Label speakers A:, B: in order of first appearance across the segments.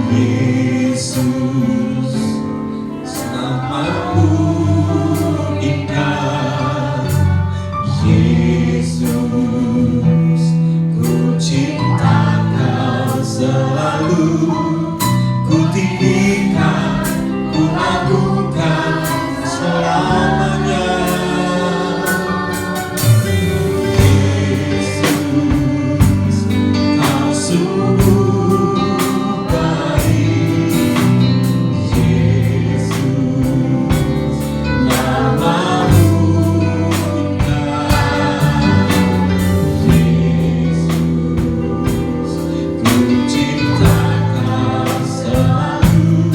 A: Yesus, namamu indah. Yesus, ku cinta Kau selalu. Ku tinggikan, ku agungkan selamanya. Yesus, Kau sungguh baik. Yesus, namamu indah. Yesus, ku cinta Kau selalu.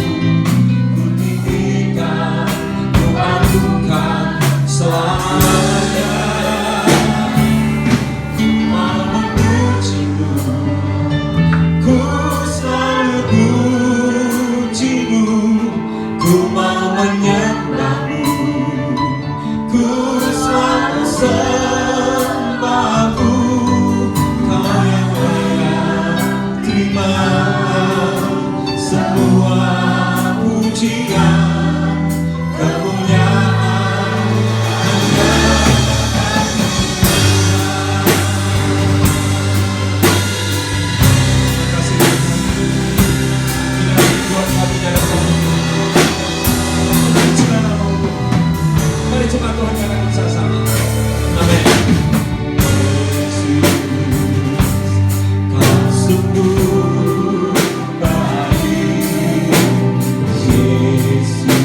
A: Ku tinggikan, ku agungkan selamanya. Ku mau memujimu, ku selalu pujimu. Ku mau menyembahmu, ku selalu sembahmu. Kau yang layak terima semua pujian, kemuliaan hanya kasih Tuhan. Bila buat kami dalam mari coba Tuhan katakan bersama-sama. Amin. Yesus, Kau sungguh baik. Yesus,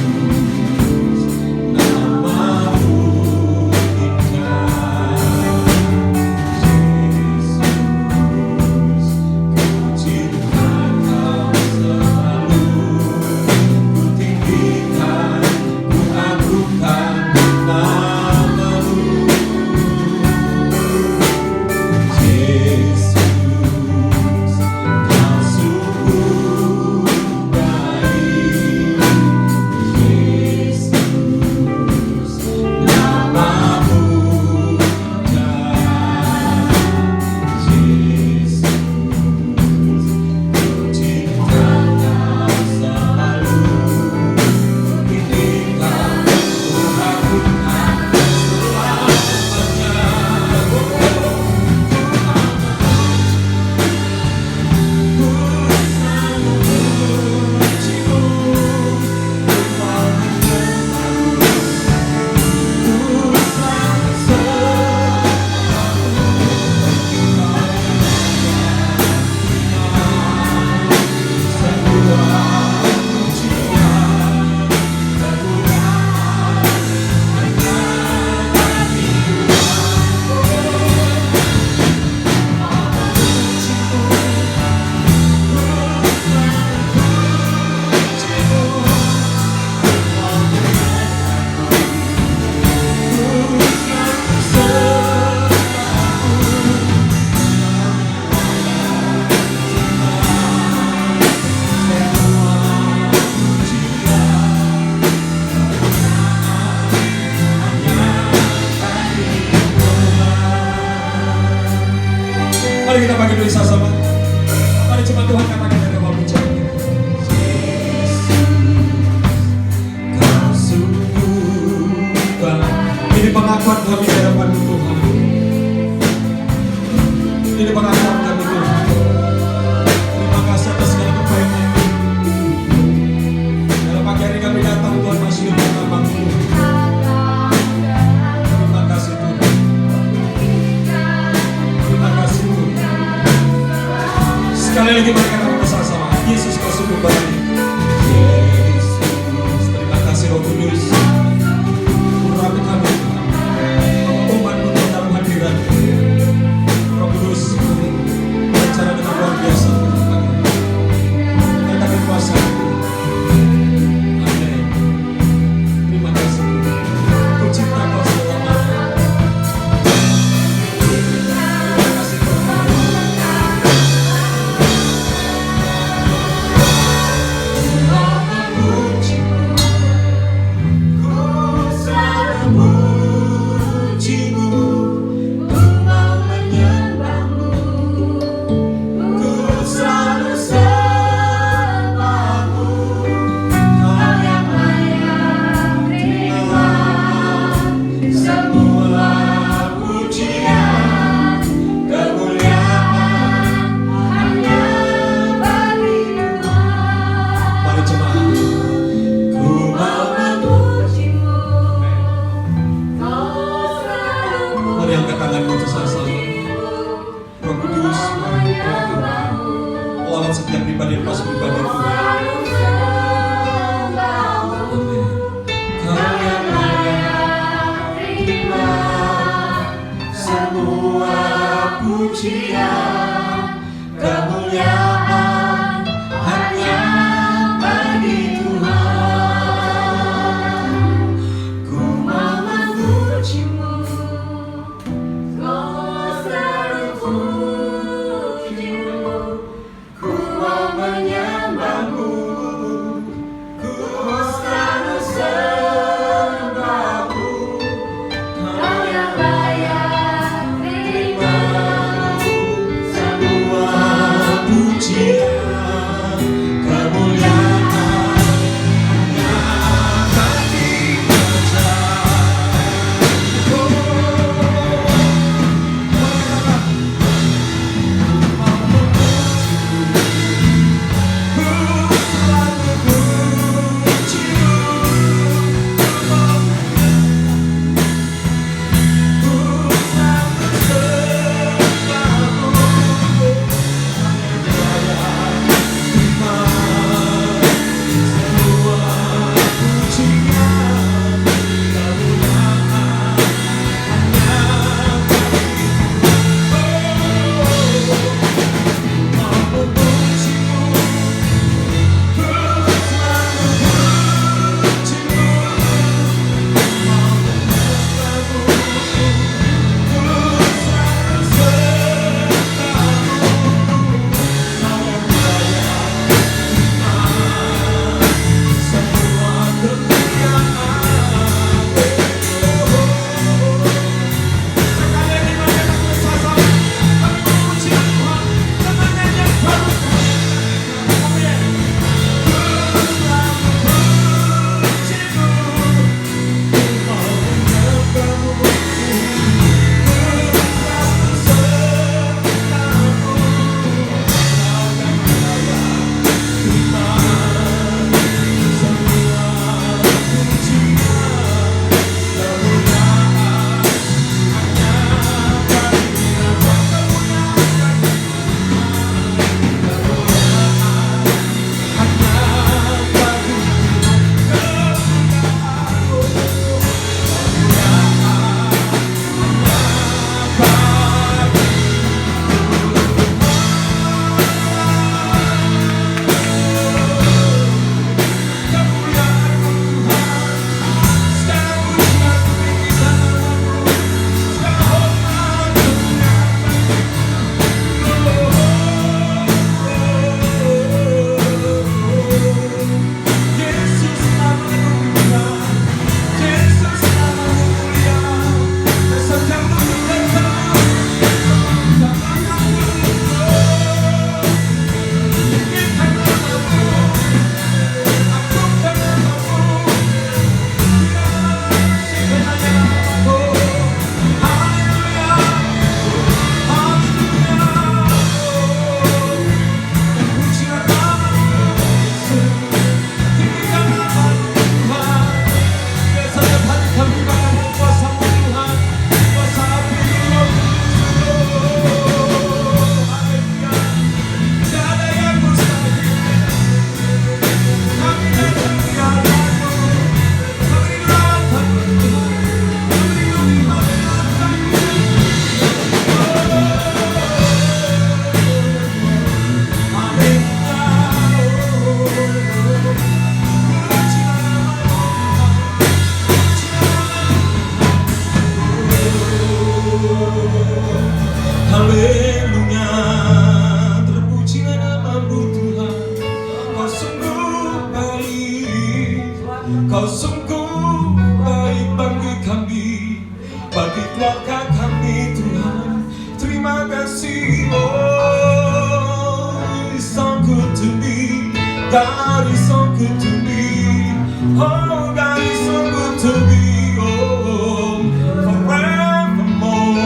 A: Kau sungguh baik bagi kami, bagi keluarga kami Tuhan. Terima kasih. Oh, it's so good to me. God is so good to me. Oh, God is so good to me. Oh, forevermore.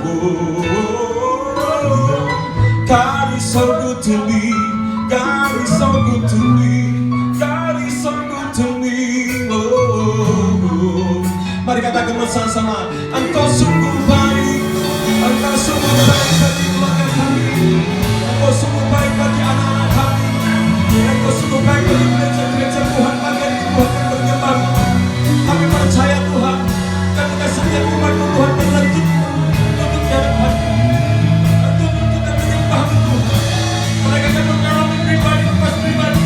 A: Oh, God is so good to me. God is so good to me. God is so good to me. Oh, mari katakan bersama-sama. Engkau sungguh baik. Engkau sungguh baik bagi keluarga kami. Engkau sungguh baik bagi anak-anak kami. Engkau sungguh baik bagi gereja-gereja Tuhan, bagian Tuhan yang berkembang. Kami percaya Tuhan, ketika setiap umat-Mu Tuhan berlutut di hadapan, berlutut dan menyembah Tuhan, mereka akan mengalami pribadi lepas pribadi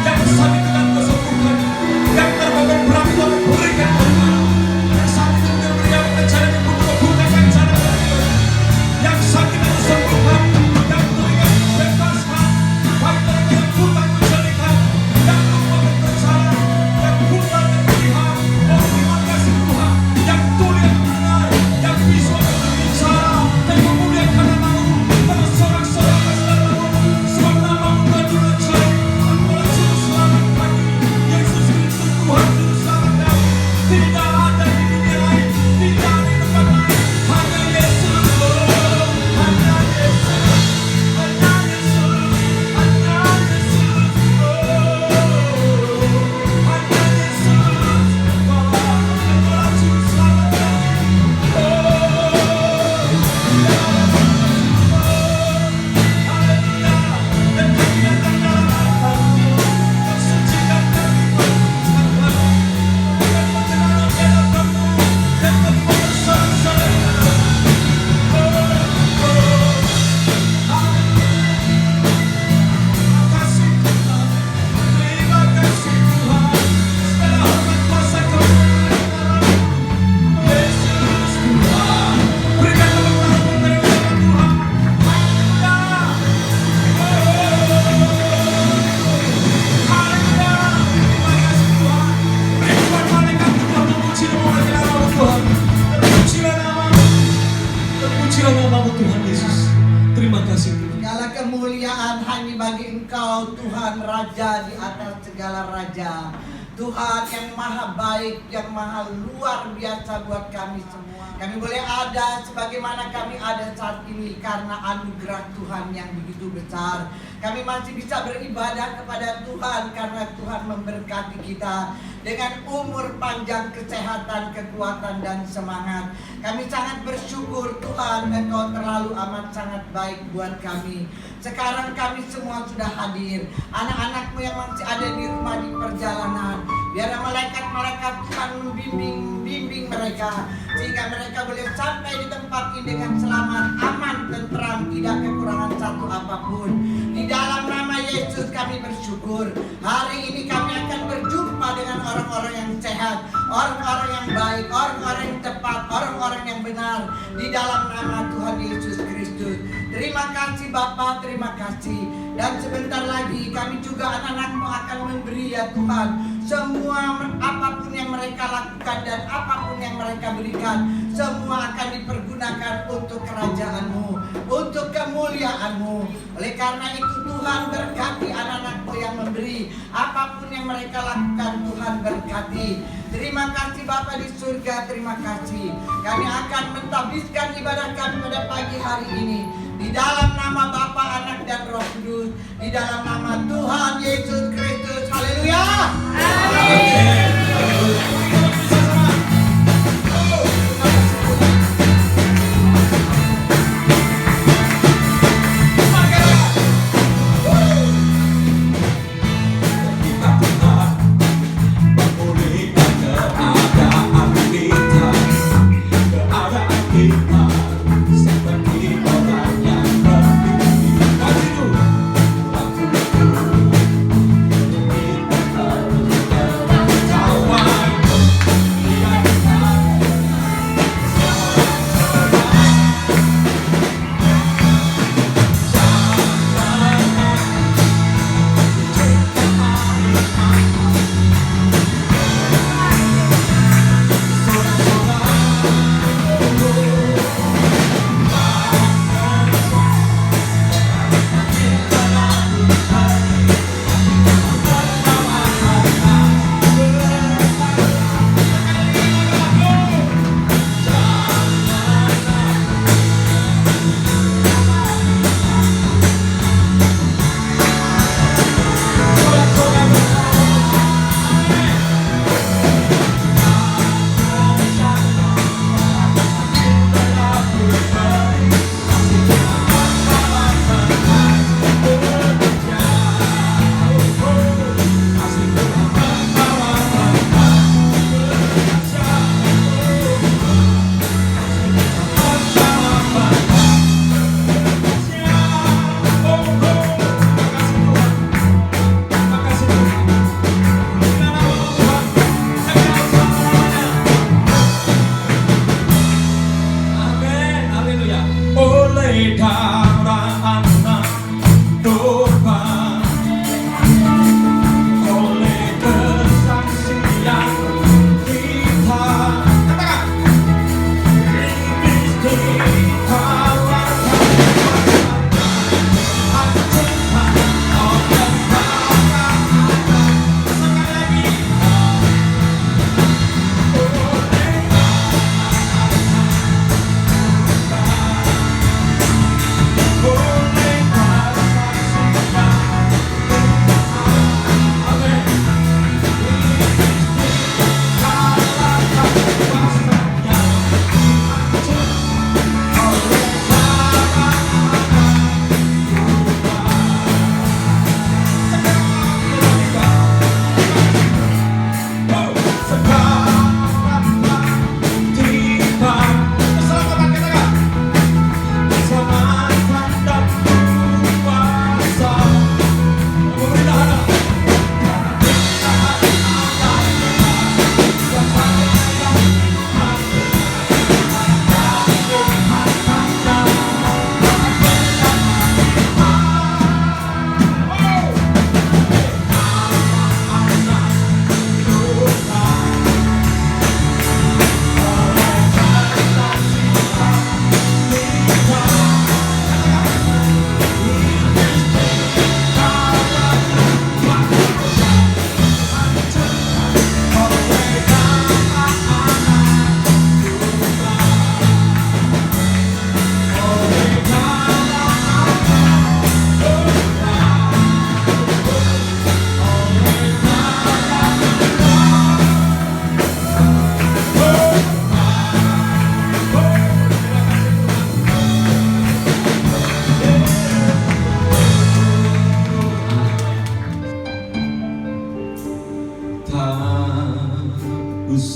A: yang sakit Tuhan Kau sembuhkan, yang terbagai berat Tuhan berikan Tuhan, yang sakit Tuhan berikan cara yang Kau gunakan cara yang sakit Kau sembuhkan, yang berikan bebaskan, baik mereka yang buta menjadikan, yang lupa berbicara, yang buta melihat. Oh, terima kasih Tuhan, yang tuli yang mendengar, yang bisu yang berbicara, yang memuliakan nama-Mu, bersorak-sorak atas nama-Mu, sebab nama-Mu Tuhan diucap, Engkaulah Juru Selamat kami, Yesus Kristus Tuhan Juru Selamat kami. Tidak ada di dunia lain, tidak ada di tempat lain, hanya Yesus, oh, hanya Yesus, hanya Yesus, hanya Yesus, oh, hanya Yesus, Engkaulah Juru Selamat kami. Tuhan Yesus, terima kasih Tuhan.
B: Segala kemuliaan hanya bagi Engkau Tuhan, Raja di atas segala raja. Tuhan yang maha baik, yang maha luar biasa buat kami semua. Kami boleh ada sebagaimana kami ada saat ini karena anugerah Tuhan yang begitu besar. Kami masih bisa beribadah kepada Tuhan karena Tuhan memberkati kita dengan umur panjang, kesehatan, kekuatan, dan semangat. Kami sangat bersyukur Tuhan, Engkau terlalu amat sangat baik buat kami. Sekarang kami semua sudah hadir. Anak-anak-Mu yang masih ada di rumah di perjalanan, biar malaikat-malaikat Tuhan membimbing mereka, sehingga mereka boleh sampai di tempat ini dengan selamat, aman, tentram, tidak kekurangan satu apapun. Di dalam nama Yesus kami bersyukur. Hari ini kami akan berjumpa dengan orang-orang yang sehat, orang-orang yang baik, orang-orang yang tepat, orang-orang yang benar. Di dalam nama Tuhan Yesus Kristus. Terima kasih Bapa, terima kasih. Dan sebentar lagi kami juga anak-anak-Mu akan memberi ya Tuhan, semua apapun yang mereka lakukan dan apapun yang mereka berikan, semua akan dipergunakan untuk kerajaan-Mu, untuk kemuliaan-Mu. Oleh karena itu Tuhan berkati anak-anak-Mu yang memberi, apapun yang mereka lakukan Tuhan berkati. Terima kasih Bapa di surga, terima kasih. Kami akan mentabiskan ibadah kami pada pagi hari ini di dalam nama Bapa, Anak, dan Roh Kudus, di dalam nama Tuhan Yesus Kristus. Haleluya. Amin.
A: Seperti orang yang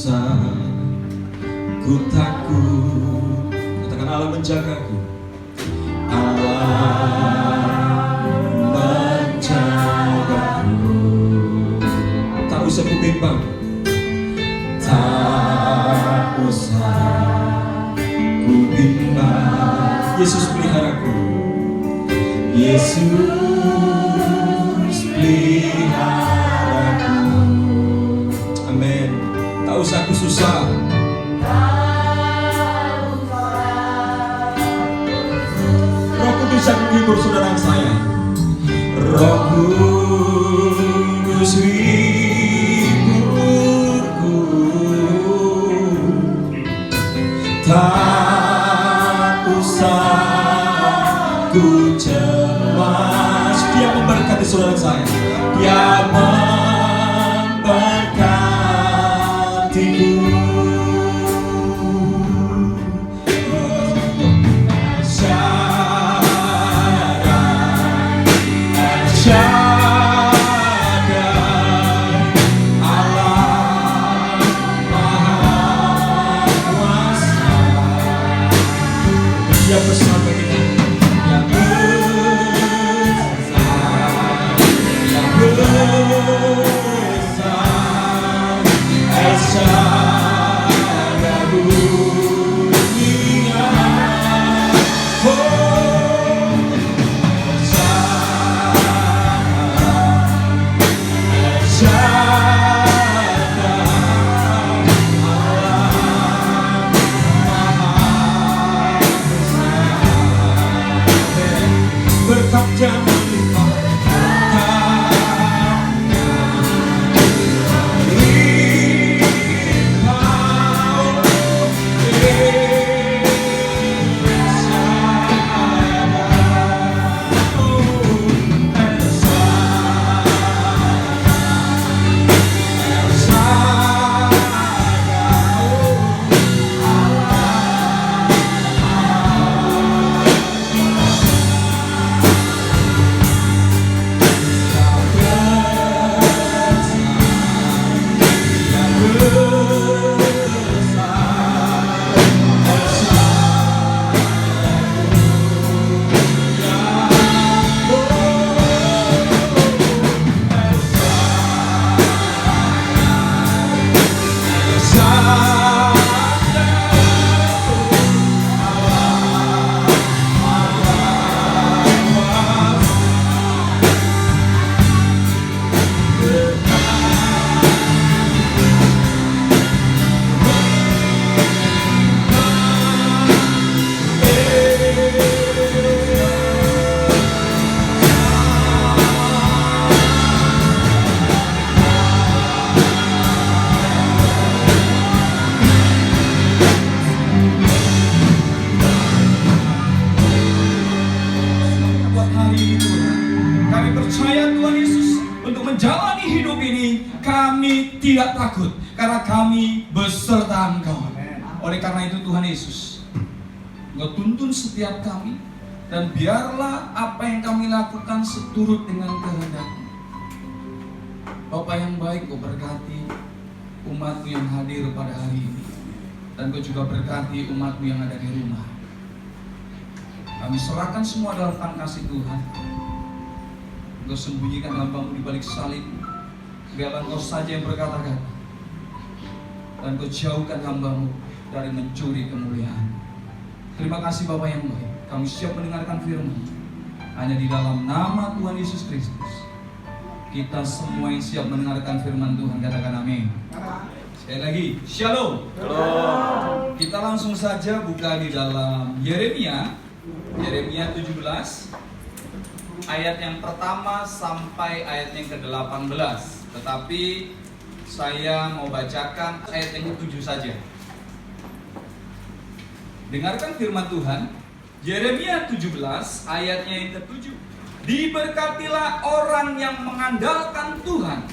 A: usah ku takut. Katakan Allah menjagaku. Allah menjagaku. Tak usah ku bimbang, tak usah ku bimbang. Yesus peliharaku, Yesus peliharaku. Amin. Tak usah ku susah, Roh Kudus yang menghibur saudara saya. Roh Kudus hiburku, tak usah ku cemas. Dia memberkati saudara saya. Dia memberkatiku. Dia bersama kita. Yang besar, Esa dunia. Berkat dan melimpah, menjalani hidup ini kami tidak takut karena kami beserta Engkau. Oleh karena itu Tuhan Yesus, Engkau tuntun setiap kami dan biarlah apa yang kami lakukan seturut dengan kehendak-Mu. Bapa yang baik, Kau berkati umat-Mu yang hadir pada hari ini, dan Kau juga berkati umat-Mu yang ada di rumah. Kami serahkan semua dalam tangan kasih Tuhan. Engkau sembunyikan hamba-Mu di balik salib. Biarlah Engkau saja yang berkata-kata, dan Engkau jauhkan hamba-Mu dari mencuri kemuliaan. Terima kasih Bapa yang baik. Kami siap mendengarkan firman. Hanya di dalam nama Tuhan Yesus Kristus kita semua yang siap mendengarkan firman Tuhan, katakan amin. Sekali lagi, shalom. Shalom. Kita langsung saja buka di dalam Yeremia 17 ayat yang pertama sampai ayat yang ke-18. Tetapi saya mau bacakan ayat yang ke-7 saja. Dengarkan firman Tuhan, Yeremia 17 ayatnya yang ke-7. Diberkatilah orang yang mengandalkan Tuhan,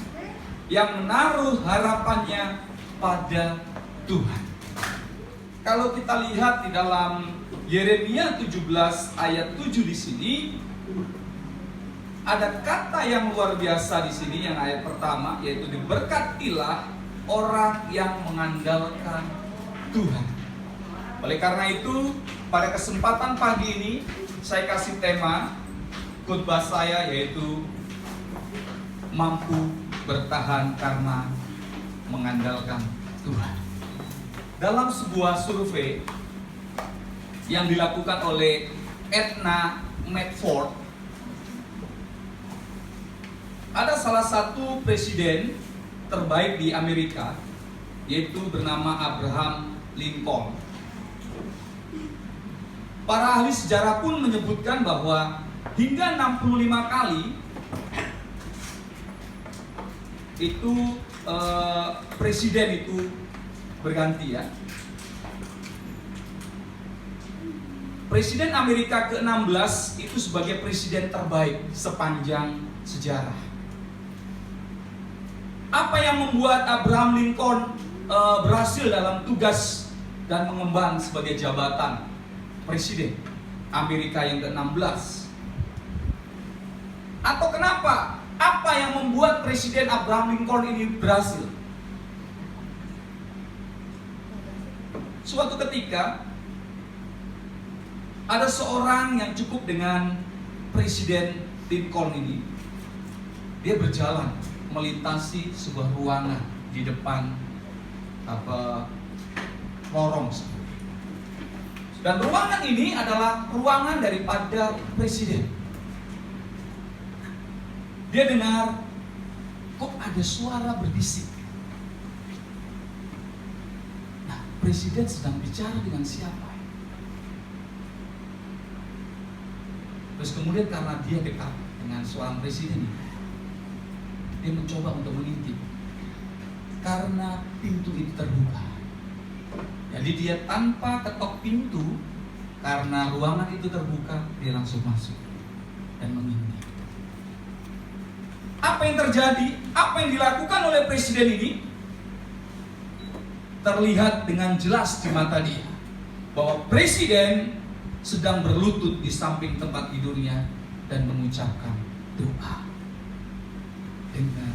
A: yang menaruh harapannya pada Tuhan. Kalau kita lihat di dalam Yeremia 17 ayat 7 di sini, ada kata yang luar biasa di sini yang ayat pertama, yaitu diberkatilah
C: orang yang mengandalkan Tuhan. Oleh karena itu, pada kesempatan pagi ini saya kasih tema khotbah saya, yaitu mampu bertahan karena mengandalkan Tuhan. Dalam sebuah survei yang dilakukan oleh Edna Medford, ada salah satu presiden terbaik di Amerika, yaitu bernama Abraham Lincoln. Para ahli sejarah pun menyebutkan bahwa hingga 65 kali itu presiden itu berganti ya. Presiden Amerika ke-16 itu sebagai presiden terbaik sepanjang sejarah. Apa yang membuat Abraham Lincoln berhasil dalam tugas dan mengemban sebagai jabatan presiden Amerika yang ke-16? Atau kenapa? Apa yang membuat presiden Abraham Lincoln ini berhasil? Suatu ketika ada seorang yang cukup dengan presiden Lincoln ini. Dia berjalan melintasi sebuah ruangan di depan lorong. Dan ruangan ini adalah ruangan daripada presiden. Dia dengar, kok ada suara berbisik. Nah, presiden sedang bicara dengan siapa? Terus kemudian karena dia dekat dengan seorang presiden, dia mencoba untuk mengintip. Karena pintu itu terbuka. Jadi dia tanpa ketok pintu, karena ruangan itu terbuka, dia langsung masuk dan mengintip. Apa yang terjadi? Apa yang dilakukan oleh presiden ini terlihat dengan jelas di mata dia, bahwa presiden sedang berlutut di samping tempat tidurnya dan mengucapkan doa dengan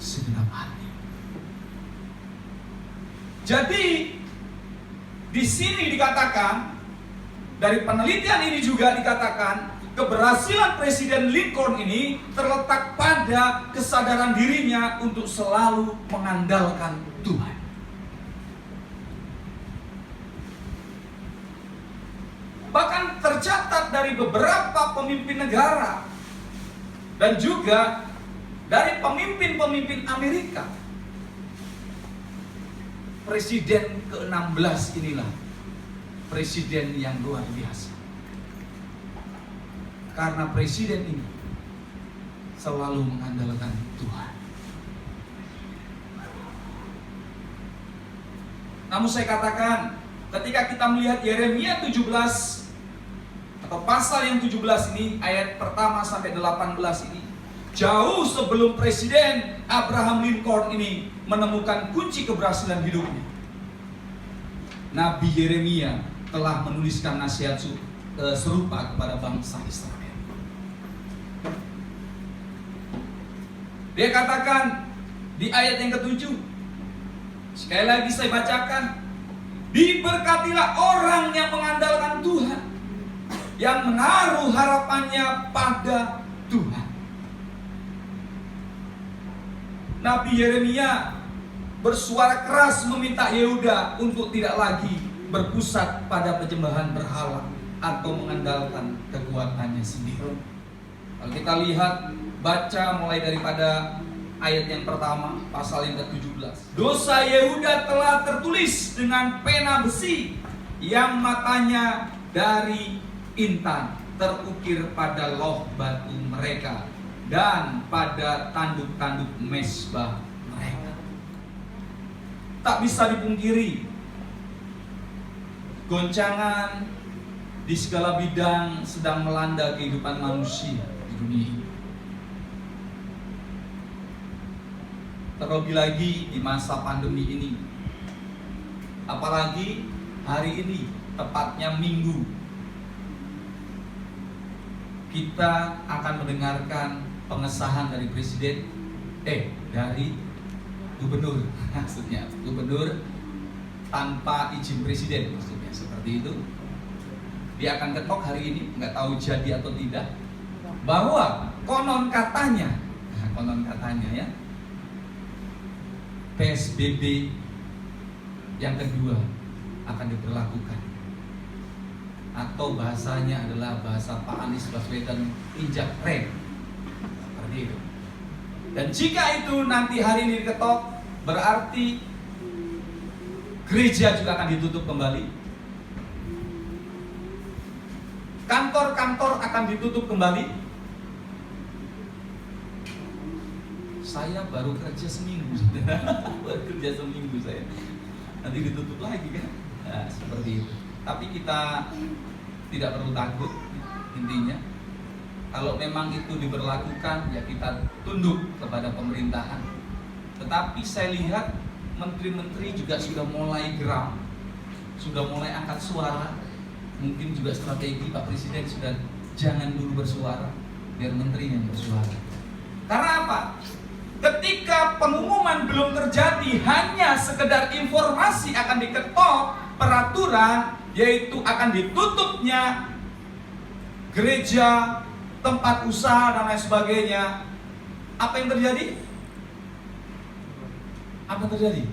C: segenap hati. Jadi di sini dikatakan, dari penelitian ini juga dikatakan, keberhasilan Presiden Lincoln ini terletak pada kesadaran dirinya untuk selalu mengandalkan Tuhan. Bahkan tercatat dari beberapa pemimpin negara dan juga dari pemimpin-pemimpin Amerika, Presiden ke-16 inilah presiden yang luar biasa. Karena presiden ini selalu mengandalkan Tuhan. Namun saya katakan, ketika kita melihat Yeremia 17 atau pasal yang 17 ini, ayat pertama sampai 18 ini, jauh sebelum presiden Abraham Lincoln ini menemukan kunci keberhasilan hidupnya, Nabi Yeremia telah menuliskan nasihat serupa kepada bangsa Israel. Dia katakan di ayat yang ke-7, sekali lagi saya bacakan, diberkatilah orang yang mengandalkan Tuhan, yang menaruh harapannya pada Tuhan. Nabi Yeremia bersuara keras meminta Yehuda untuk tidak lagi berpusat pada penyembahan berhala atau mengandalkan kekuatannya sendiri. Kalau kita lihat, baca mulai daripada ayat yang pertama, pasal yang ke-17. Dosa Yehuda telah tertulis dengan pena besi yang matanya dari intan, terukir pada loh batu mereka dan pada tanduk-tanduk mesbah mereka. Tak bisa dipungkiri, goncangan di segala bidang sedang melanda kehidupan manusia di dunia ini. Terlebih lagi di masa pandemi ini. Apalagi hari ini, tepatnya Minggu, kita akan mendengarkan pengesahan dari gubernur, maksudnya gubernur tanpa izin presiden, maksudnya seperti itu. Dia akan ketok hari ini, nggak tahu jadi atau tidak, bahwa konon katanya ya, PSBB yang kedua akan diberlakukan, atau bahasanya adalah bahasa Pak Anies Baswedan, injak rem, seperti itu. Dan jika itu nanti hari ini diketok, berarti gereja juga akan ditutup kembali, kantor-kantor akan ditutup kembali. Saya baru kerja seminggu, saya nanti ditutup lagi kan, nah, seperti itu. Tapi kita tidak perlu takut, intinya kalau memang itu diberlakukan ya kita tunduk kepada pemerintahan. Tetapi saya lihat menteri-menteri juga sudah mulai geram, sudah mulai angkat suara. Mungkin juga strategi Pak Presiden sudah jangan dulu bersuara, biar menteri yang bersuara. Karena apa? Ketika pengumuman belum terjadi, hanya sekedar informasi akan diketok peraturan, yaitu akan ditutupnya gereja, tempat usaha dan lain sebagainya. Apa yang terjadi? Apa terjadi?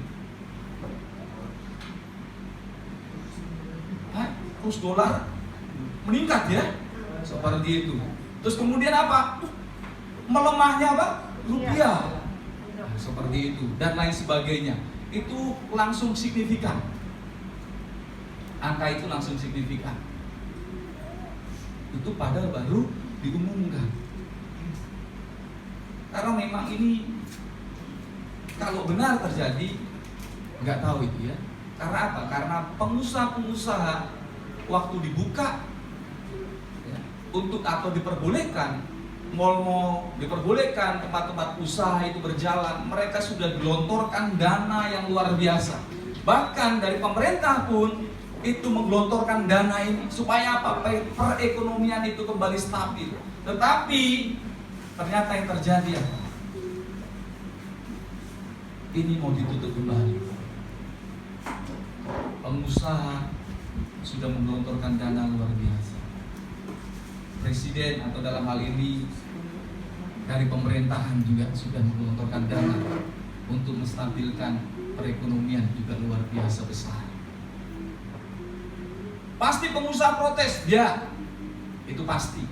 C: Kurs dolar meningkat ya, seperti itu. Terus kemudian apa? Melemahnya apa? Rupiah, seperti itu dan lain sebagainya. Itu langsung signifikan. Angka itu langsung signifikan. Itu padahal baru diumumkan. Karena memang ini kalau benar terjadi, nggak tahu itu ya. Karena apa? Karena pengusaha-pengusaha waktu dibuka ya, untuk atau diperbolehkan mal-mal, diperbolehkan tempat-tempat usaha itu berjalan, mereka sudah gelontorkan dana yang luar biasa. Bahkan dari pemerintah pun itu menggelontorkan dana ini supaya apa? Perekonomian itu kembali stabil. Tetapi ternyata yang terjadi apa? Ini mau ditutup kembali. Pengusaha sudah menggelontorkan dana luar biasa. Presiden atau dalam hal ini dari pemerintahan juga sudah menggelontorkan dana untuk menstabilkan perekonomian juga luar biasa besar. Pasti pengusaha protes, ya itu pasti.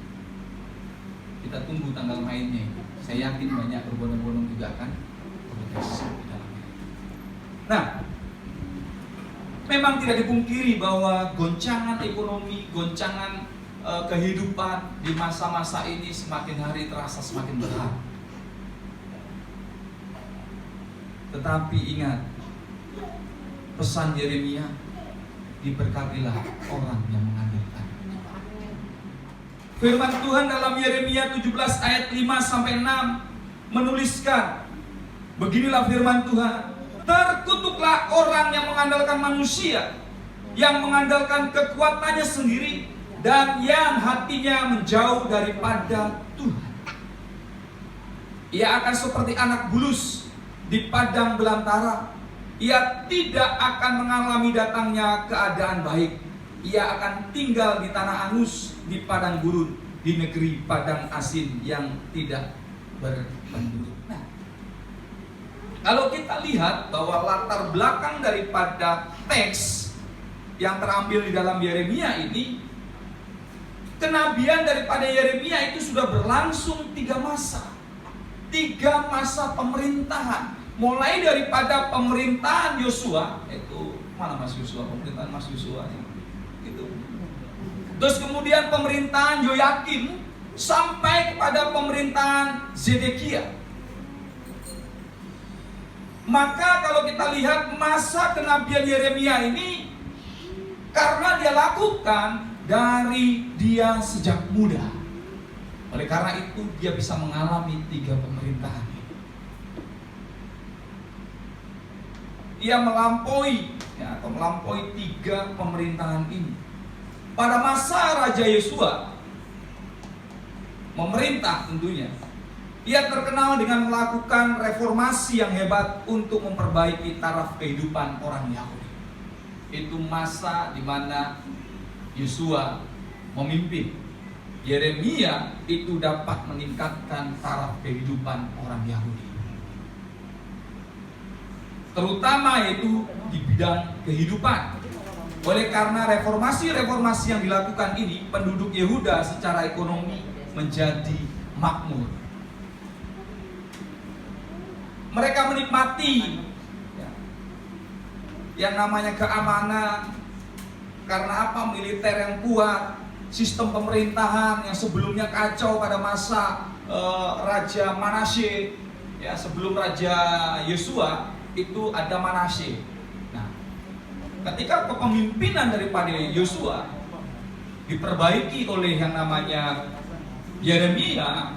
C: Kita tunggu tanggal mainnya. Saya yakin banyak berbondong-bondong juga akan protes. Nah, memang tidak dipungkiri bahwa goncangan ekonomi, goncangan kehidupan di masa-masa ini semakin hari terasa semakin berat. Tetapi ingat, pesan Yeremia, diberkatilah orang yang mengandalkan. Firman Tuhan dalam Yeremia 17 ayat 5-6 menuliskan, beginilah firman Tuhan, terkutuklah orang yang mengandalkan manusia, yang mengandalkan kekuatannya sendiri, dan yang hatinya menjauh daripada Tuhan. Ia akan seperti anak bulus di padang belantara. Ia tidak akan mengalami datangnya keadaan baik. Ia akan tinggal di tanah angus, di padang gurun, di negeri padang asin yang tidak berpenduduk. Nah, kalau kita lihat bahwa latar belakang daripada teks yang terambil di dalam Yeremia ini, kenabian daripada Yeremia itu sudah berlangsung 3 masa. 3 masa pemerintahan. Mulai daripada pemerintahan Yosua, itu mana Mas Yosua? Pemerintahan Mas Yosua itu. Terus kemudian pemerintahan Yoyakim sampai kepada pemerintahan Zedekia. Maka kalau kita lihat masa kenabian Yeremia ini, karena dia lakukan dari dia sejak muda, oleh karena itu dia bisa mengalami 3 pemerintahan. Dia melampaui atau melampaui 3 pemerintahan ini. Pada masa Raja Yosua memerintah tentunya, Ia terkenal dengan melakukan reformasi yang hebat untuk memperbaiki taraf kehidupan orang Yahudi. Itu masa di mana Yosua memimpin. Yeremia itu dapat meningkatkan taraf kehidupan orang Yahudi, terutama itu di bidang kehidupan. Oleh karena reformasi-reformasi yang dilakukan ini, penduduk Yehuda secara ekonomi menjadi makmur. Mereka menikmati yang namanya keamanan. Karena apa? Militer yang kuat, sistem pemerintahan yang sebelumnya kacau pada masa Raja Manasye, ya, sebelum Raja Yosua itu ada Manasye. Nah, ketika kepemimpinan daripada Yosua diperbaiki oleh yang namanya Yeremia,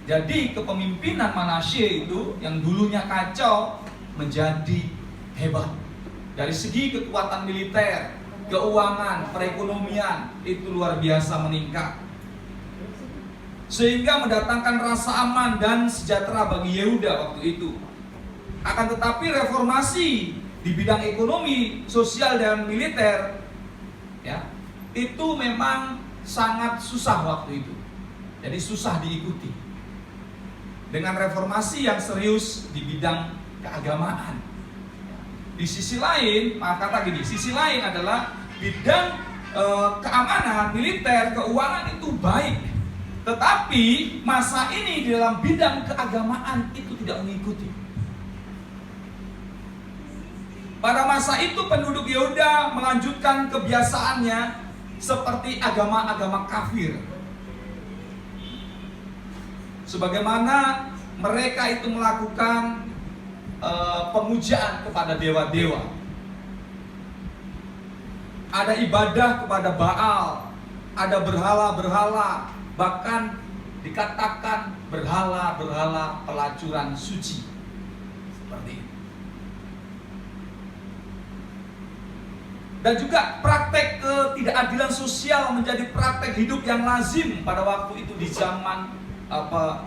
C: jadi kepemimpinan Manasye itu yang dulunya kacau menjadi hebat. Dari segi kekuatan militer, keuangan, perekonomian itu luar biasa meningkat, sehingga mendatangkan rasa aman dan sejahtera bagi Yehuda waktu itu. Akan tetapi reformasi di bidang ekonomi, sosial dan militer, ya, itu memang sangat susah waktu itu. Jadi susah diikuti. Dengan reformasi yang serius di bidang keagamaan. Di sisi lain, kata gini, sisi lain adalah bidang keamanan, militer, keuangan itu baik. Tetapi masa ini di dalam bidang keagamaan itu tidak mengikuti. Pada masa itu penduduk Yehuda melanjutkan kebiasaannya seperti agama-agama kafir. Sebagaimana mereka itu melakukan pemujaan kepada dewa-dewa. Ada ibadah kepada Baal, ada berhala-berhala, bahkan dikatakan berhala-berhala pelacuran suci. Seperti itu. Dan juga praktek ketidakadilan sosial menjadi praktek hidup yang lazim pada waktu itu di zaman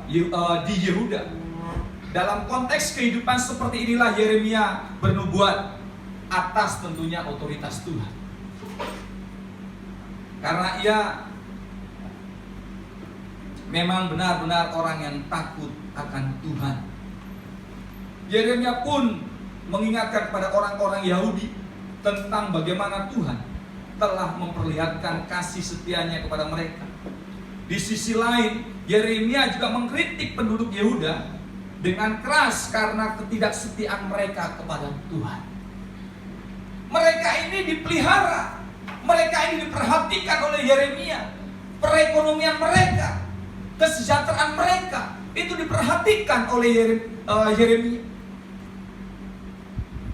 C: di Yehuda. Dalam konteks kehidupan seperti inilah Yeremia bernubuat atas tentunya otoritas Tuhan. Karena ia memang benar-benar orang yang takut akan Tuhan. Yeremia pun mengingatkan kepada orang-orang Yahudi tentang bagaimana Tuhan telah memperlihatkan kasih setianya kepada mereka. Di sisi lain, Yeremia juga mengkritik penduduk Yehuda dengan keras karena ketidaksetiaan mereka kepada Tuhan. Mereka ini dipelihara, mereka ini diperhatikan oleh Yeremia. Perekonomian mereka, kesejahteraan mereka itu diperhatikan oleh Yeremia.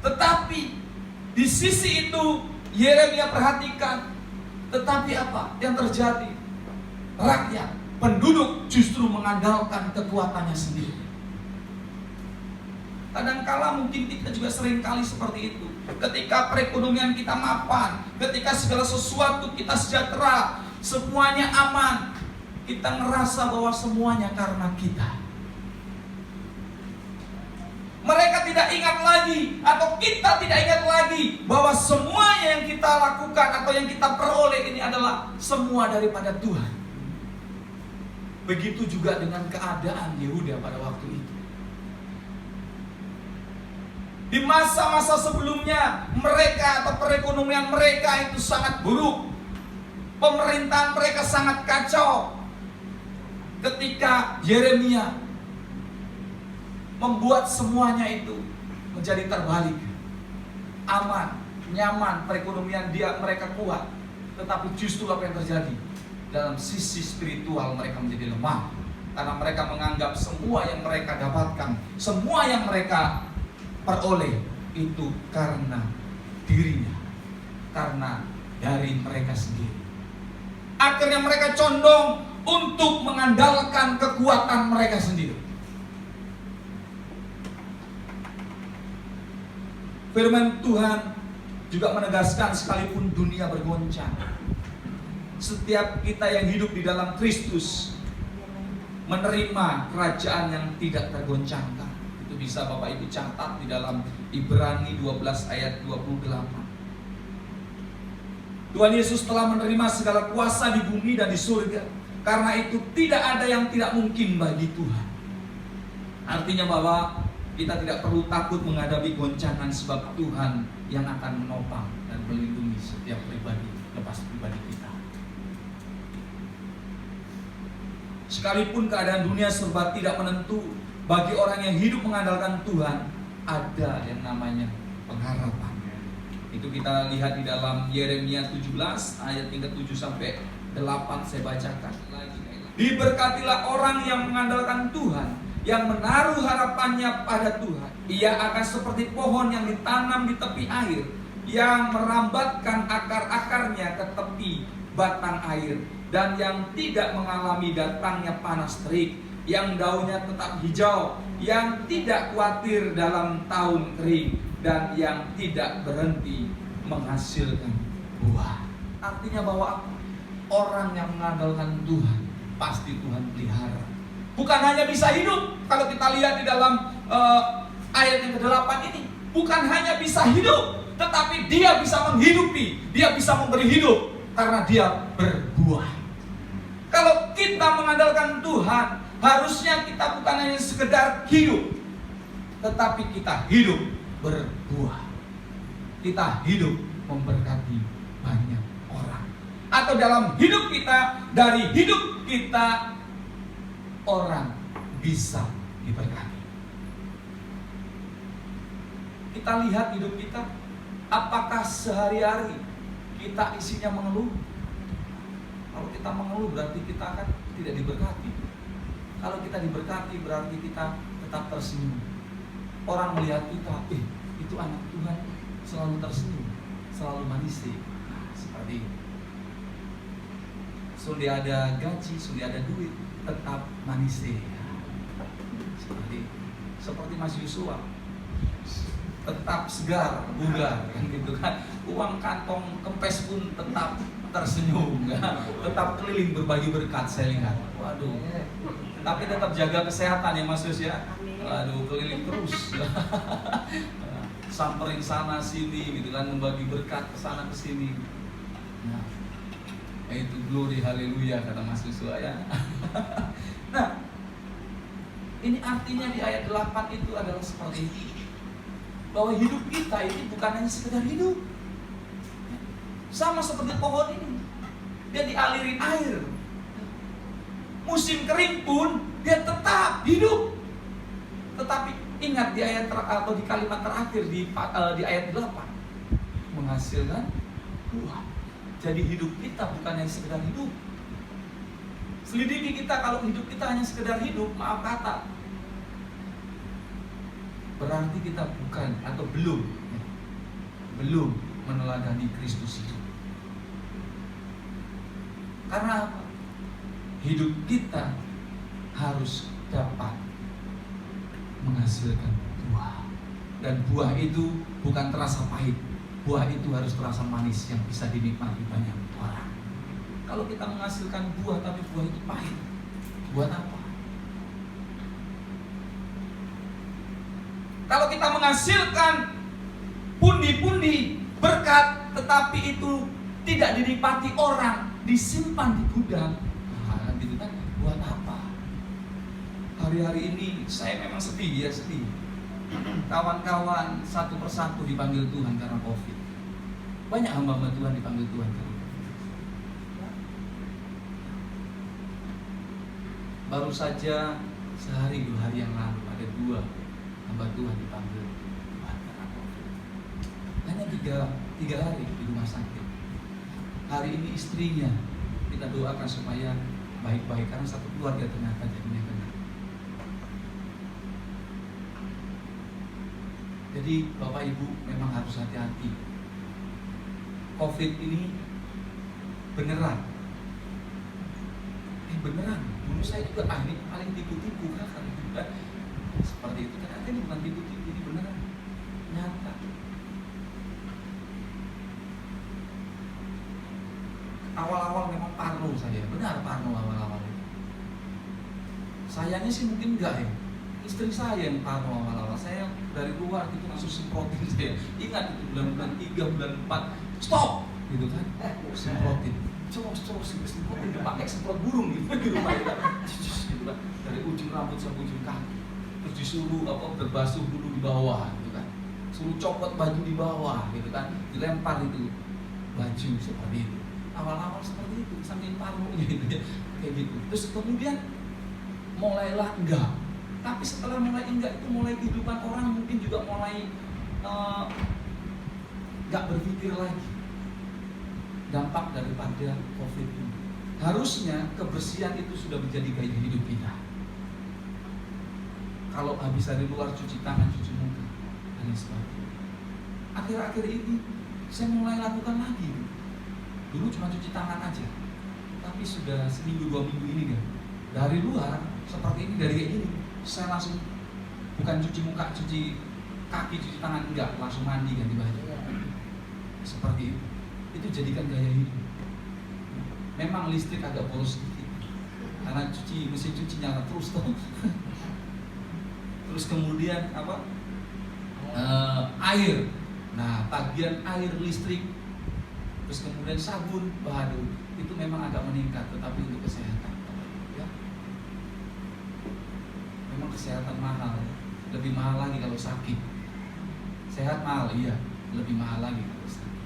C: Tetapi di sisi itu Yeremia perhatikan, tetapi apa yang terjadi? Rakyat, penduduk justru mengandalkan kekuatannya sendiri. Kadangkala mungkin kita juga sering kali seperti itu. Ketika perekonomian kita mapan, ketika segala sesuatu kita sejahtera, semuanya aman, kita ngerasa bahwa semuanya karena kita. Mereka tidak ingat lagi, atau kita tidak ingat lagi, bahwa semuanya yang kita lakukan atau yang kita peroleh ini adalah semua daripada Tuhan. Begitu juga dengan keadaan Yehuda pada waktu itu. Di masa-masa sebelumnya, mereka atau perekonomian mereka itu sangat buruk. Pemerintahan mereka sangat kacau. Ketika Yeremia membuat semuanya itu menjadi terbalik. Aman, nyaman, perekonomian mereka kuat. Tetapi justru apa yang terjadi? Dalam sisi spiritual mereka menjadi lemah. Karena mereka menganggap semua yang mereka dapatkan, semua yang mereka peroleh itu karena dirinya, karena dari mereka sendiri. Akhirnya mereka condong untuk mengandalkan kekuatan mereka sendiri. Firman Tuhan juga menegaskan sekalipun dunia bergoncang, setiap kita yang hidup di dalam Kristus menerima kerajaan yang tidak tergoncangkan. Itu bisa Bapak Ibu catat di dalam Ibrani 12 ayat 28. Tuhan Yesus telah menerima segala kuasa di bumi dan di surga. Karena itu tidak ada yang tidak mungkin bagi Tuhan. Artinya bahwa kita tidak perlu takut menghadapi goncangan, sebab Tuhan yang akan menopang dan melindungi setiap pribadi, lepas pribadi kita. Sekalipun keadaan dunia serba tidak menentu, bagi orang yang hidup mengandalkan Tuhan ada yang namanya pengharapan. Itu kita lihat di dalam Yeremia 17 ayat 7 sampai 8 saya bacakan lagi. Diberkatilah orang yang mengandalkan Tuhan, yang menaruh harapannya pada Tuhan. Ia akan seperti pohon yang ditanam di tepi air, yang merambatkan akar-akarnya ke tepi batang air, dan yang tidak mengalami datangnya panas terik, yang daunnya tetap hijau, yang tidak khawatir dalam tahun kering, dan yang tidak berhenti menghasilkan buah. Artinya bahwa orang yang mengandalkan Tuhan pasti Tuhan pelihara. Bukan hanya bisa hidup, kalau kita lihat di dalam ayat yang ke-8 ini, bukan hanya bisa hidup, tetapi dia bisa menghidupi, dia bisa memberi hidup karena dia berbuah. Kalau kita mengandalkan Tuhan, harusnya kita bukan hanya sekedar hidup, tetapi kita hidup berbuah. Kita hidup memberkati banyak orang. Atau dalam hidup kita, dari hidup kita orang bisa diberkati. Kita lihat hidup kita, apakah sehari-hari kita isinya mengeluh? Kalau kita mengeluh berarti kita akan tidak diberkati. Kalau kita diberkati berarti kita tetap tersenyum. Orang melihat kita, itu anak Tuhan selalu tersenyum, selalu manis. Nah, seperti itu. Sudah ada gaji, sudah ada duit, tetap manis. Seperti Mas Yusua, tetap segar, bugar, kan gitu kan. Uang kantong kempes pun tetap tersenyum, tetap keliling berbagi berkat. Saya lihat, waduh. Tapi tetap jaga kesehatan ya Mas Yus ya. Waduh, keliling terus. Samperin sana sini gitu kan, membagi berkat ke sana ke sini. Nah, itu glory haleluya kata Mas Yusua ya. Nah, ini artinya di ayat 8 itu adalah seperti ini, bahwa hidup kita ini bukan hanya sekedar hidup. Sama seperti pohon ini, dia dialirin air. Musim kering pun dia tetap hidup. Tetapi ingat di ayat atau di kalimat terakhir di ayat 8, menghasilkan buah. Jadi hidup kita bukan hanya sekedar hidup. Selidiki kita, kalau hidup kita hanya sekedar hidup, maaf kata, berarti kita bukan atau belum meneladani Kristus itu. Karena apa? Hidup kita harus dapat menghasilkan buah. Dan buah itu bukan terasa pahit. Buah itu harus terasa manis yang bisa dinikmati banyak orang. Kalau kita menghasilkan buah tapi buah itu pahit, buat apa? Kalau kita menghasilkan pundi-pundi berkat tetapi itu tidak dinikmati orang, disimpan di gudang, gitu kan, buat apa? Hari-hari ini saya memang sedih, ya sedih. Kawan-kawan satu persatu dipanggil Tuhan karena COVID. Banyak hamba-hamba Tuhan dipanggil Tuhan karena COVID. Baru saja sehari 2 hari yang lalu ada 2 hamba Tuhan dipanggil Tuhan karena COVID. Hanya 3 hari di rumah sakit. Hari ini istrinya kita doakan supaya baik-baik, karena satu keluarga ternyata jadinya kena. Jadi Bapak Ibu memang harus hati-hati. COVID ini beneran. Beneran. Dulu saya juga ini paling tipu-tipu kan. Seperti itu. Ternyata ini bukan tipu-tipu, ini beneran. Nyata. Awal-awal memang parno saya. Benar parno awal-awal itu. Sayangnya sih mungkin enggak ya. Istri saya yang parno awal-awal, saya dari luar gitu langsung semprotin saya. Ingat itu bulan-bulan 3, bulan 4, stop gitu kan, semprotin. Coba semprotin, pakai semprot burung gitu di rumah kita, gitu kan, dari ujung rambut sampai ujung kaki. Terus disuruh berbasuh dulu di bawah gitu kan, suruh copot baju di bawah gitu kan, dilempar itu baju seperti itu. Awal-awal seperti itu, sambil parno gitu ya, kayak gitu. Terus kemudian mulailah enggak. Tapi setelah mulai enggak itu mulai kehidupan orang mungkin juga mulai enggak berpikir lagi dampak daripada COVID ini. Harusnya kebersihan itu sudah menjadi gaya hidup kita. Kalau habis dari luar cuci tangan, cuci muka, dan sebagainya. Akhir-akhir ini saya mulai lakukan lagi. Dulu cuma cuci tangan aja, tapi sudah seminggu 2 minggu ini kan dari luar seperti ini, dari kayak gini saya langsung bukan cuci muka, cuci kaki, cuci tangan, enggak, langsung mandi ganti baju. Seperti itu jadikan gaya hidup. Memang listrik agak boros sedikit karena mesin cuci nyala terus tuh. Terus kemudian apa? Air. Nah, tagihan air listrik. Terus kemudian sabun, waduh, itu memang agak meningkat, tetapi untuk kesehatan, ya. Memang kesehatan mahal, lebih mahal lagi kalau sakit. Sehat mahal, iya, lebih mahal lagi kalau sakit.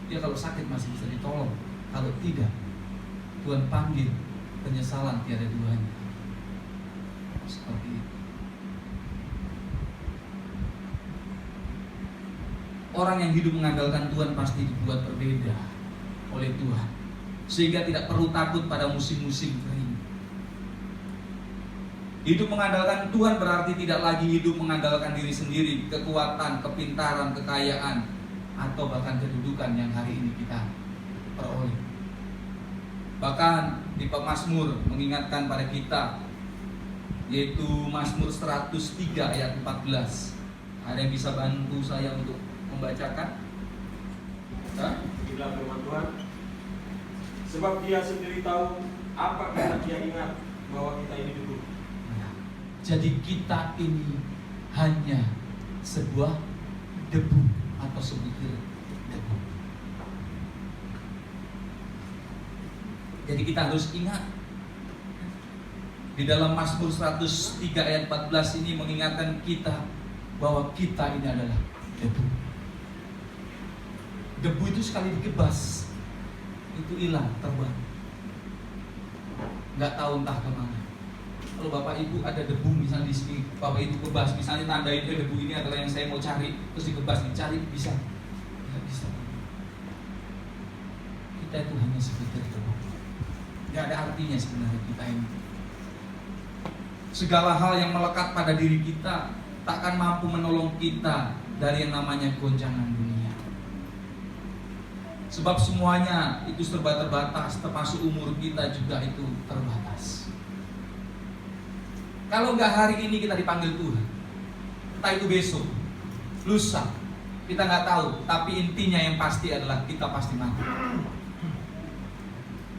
C: Ya kalau sakit masih bisa ditolong, kalau tidak, Tuhan panggil penyesalan tiada duanya. Seperti itu. Orang yang hidup mengandalkan Tuhan pasti dibuat berbeda oleh Tuhan, sehingga tidak perlu takut pada musim-musim kering. Hidup mengandalkan Tuhan berarti tidak lagi hidup mengandalkan diri sendiri, kekuatan, kepintaran, kekayaan, atau bahkan kedudukan yang hari ini kita peroleh. Bahkan di Mazmur mengingatkan pada kita, yaitu Mazmur 103 ayat 14. Ada yang bisa bantu saya untuk membacakan?
A: Inilah firman Tuhan. Sebab Dia sendiri tahu apa yang Dia ingat bahwa kita ini debu.
C: Jadi kita ini hanya sebuah debu atau sebutir debu. Jadi kita harus ingat, di dalam Mazmur 103 ayat 14 ini mengingatkan kita bahwa kita ini adalah debu. Debu itu sekali dikebas itu hilang, terbang, nggak tahu entah kemana. Kalau Bapak Ibu ada debu misalnya di sini, Bapak Ibu kebas, misalnya tandain debu ini adalah yang saya mau cari, terus dikebas, dicari, bisa? Nggak bisa. Kita itu hanya sebutir debu. Nggak ada artinya sebenarnya kita ini. Segala hal yang melekat pada diri kita takkan mampu menolong kita dari yang namanya goncangan dunia. Sebab semuanya itu serba terbatas, termasuk umur kita juga itu terbatas. Kalau nggak hari ini kita dipanggil Tuhan, entah itu besok, lusa, kita nggak tahu. Tapi intinya yang pasti adalah kita pasti mati.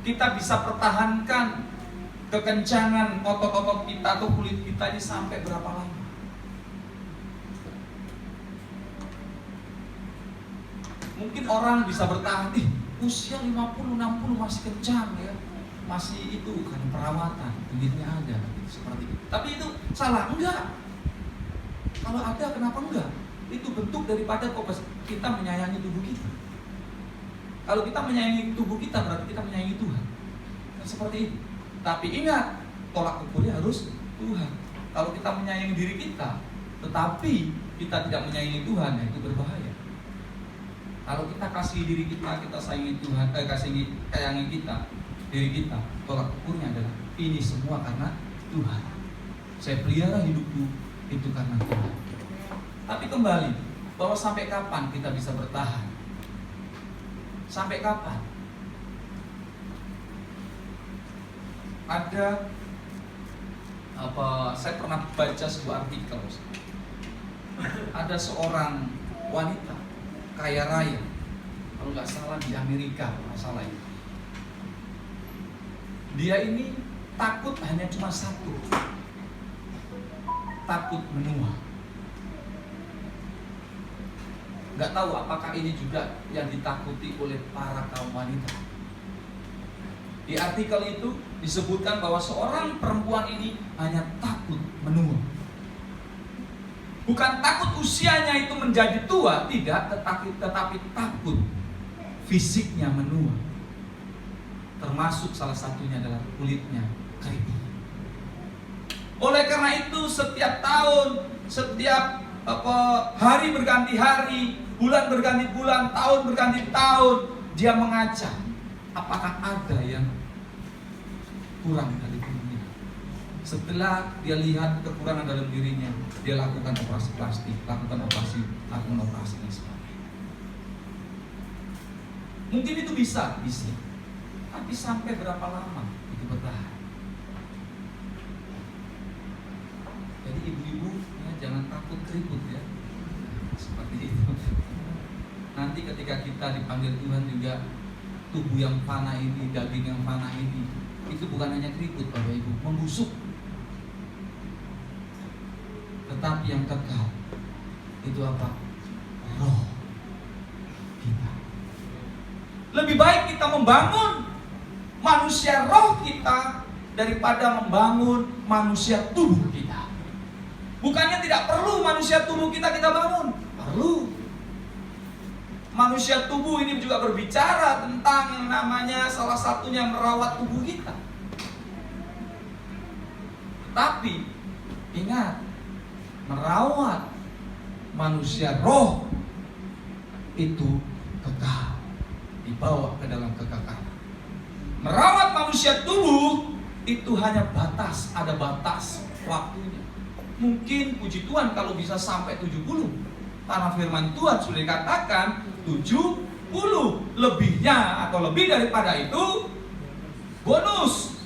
C: Kita bisa pertahankan kekencangan otot-otot kita atau kulit kita ini sampai berapa lama? Mungkin orang bisa bertahan, usia 50, 60 masih kencang ya, masih itu kan perawatan, kulitnya ada, seperti itu. Tapi itu salah, enggak. Kalau ada, kenapa enggak? Itu bentuk daripada kita menyayangi tubuh kita. Kalau kita menyayangi tubuh kita, berarti kita menyayangi Tuhan. Kan seperti itu. Tapi ingat, tolak ukurnya harus Tuhan. Kalau kita menyayangi diri kita, tetapi kita tidak menyayangi Tuhan, ya itu berbahaya. Kalau kita kasih diri kita sayangi Tuhan, sayangi kita, diri kita, tolak ukurnya adalah ini semua karena Tuhan. Saya pelihara hidupku itu karena Tuhan. Tapi kembali, bahwa sampai kapan kita bisa bertahan? Sampai kapan? Saya pernah baca sebuah artikel. Ada seorang wanita kaya raya, kalau nggak salah di Amerika, kalau nggak salah itu. Dia ini takut hanya cuma satu, takut menua. Nggak tahu apakah ini juga yang ditakuti oleh para kaum wanita. Di artikel itu disebutkan bahwa seorang perempuan ini hanya takut menua. Bukan takut usianya itu menjadi tua, tidak, tetapi takut fisiknya menua. Termasuk salah satunya adalah kulitnya keriting. Oleh karena itu setiap tahun, setiap hari berganti hari, bulan berganti bulan, tahun berganti tahun, dia mengajak apakah ada yang kurang dari dirinya. Setelah dia lihat kekurangan dalam dirinya, dia lakukan operasi plastik, lakukan operasi dan sebagainya. Mungkin itu bisa, tapi sampai berapa lama itu bertahan? Jadi ibu-ibu ya, jangan takut keriput ya, seperti itu. Nanti ketika kita dipanggil Tuhan juga, tubuh yang fana ini, daging yang fana ini, itu bukan hanya keriput Bapak Ibu, membusuk. Tetapi yang kekal itu apa? Roh kita. Lebih baik kita membangun manusia roh kita daripada membangun manusia tubuh kita. Bukannya tidak perlu manusia tubuh kita bangun, perlu. Manusia tubuh ini juga berbicara tentang yang namanya salah satunya merawat tubuh kita. Tapi ingat, merawat manusia roh itu kekal, dibawa ke dalam kekekalan. Merawat manusia tubuh itu hanya batas, ada batas waktunya. Mungkin puji Tuhan kalau bisa sampai 70. Karena firman Tuhan sudah dikatakan 70. Lebihnya atau lebih daripada itu bonus.